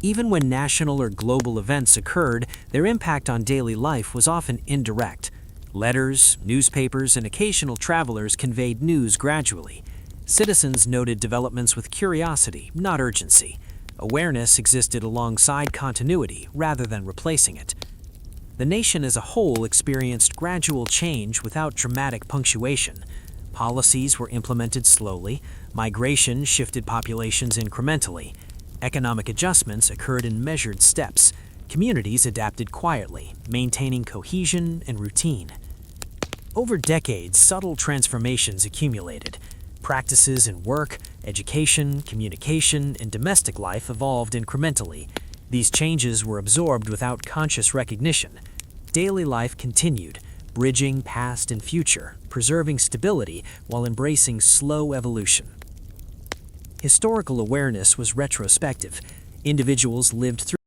Even when national or global events occurred, their impact on daily life was often indirect. Letters, newspapers, and occasional travelers conveyed news gradually. Citizens noted developments with curiosity, not urgency. Awareness existed alongside continuity rather than replacing it. The nation as a whole experienced gradual change without dramatic punctuation. Policies were implemented slowly, migration shifted populations incrementally, economic adjustments occurred in measured steps, communities adapted quietly, maintaining cohesion and routine. Over decades, subtle transformations accumulated. Practices in work, education, communication, and domestic life evolved incrementally. These changes were absorbed without conscious recognition. Daily life continued, bridging past and future, preserving stability while embracing slow evolution. Historical awareness was retrospective. Individuals lived through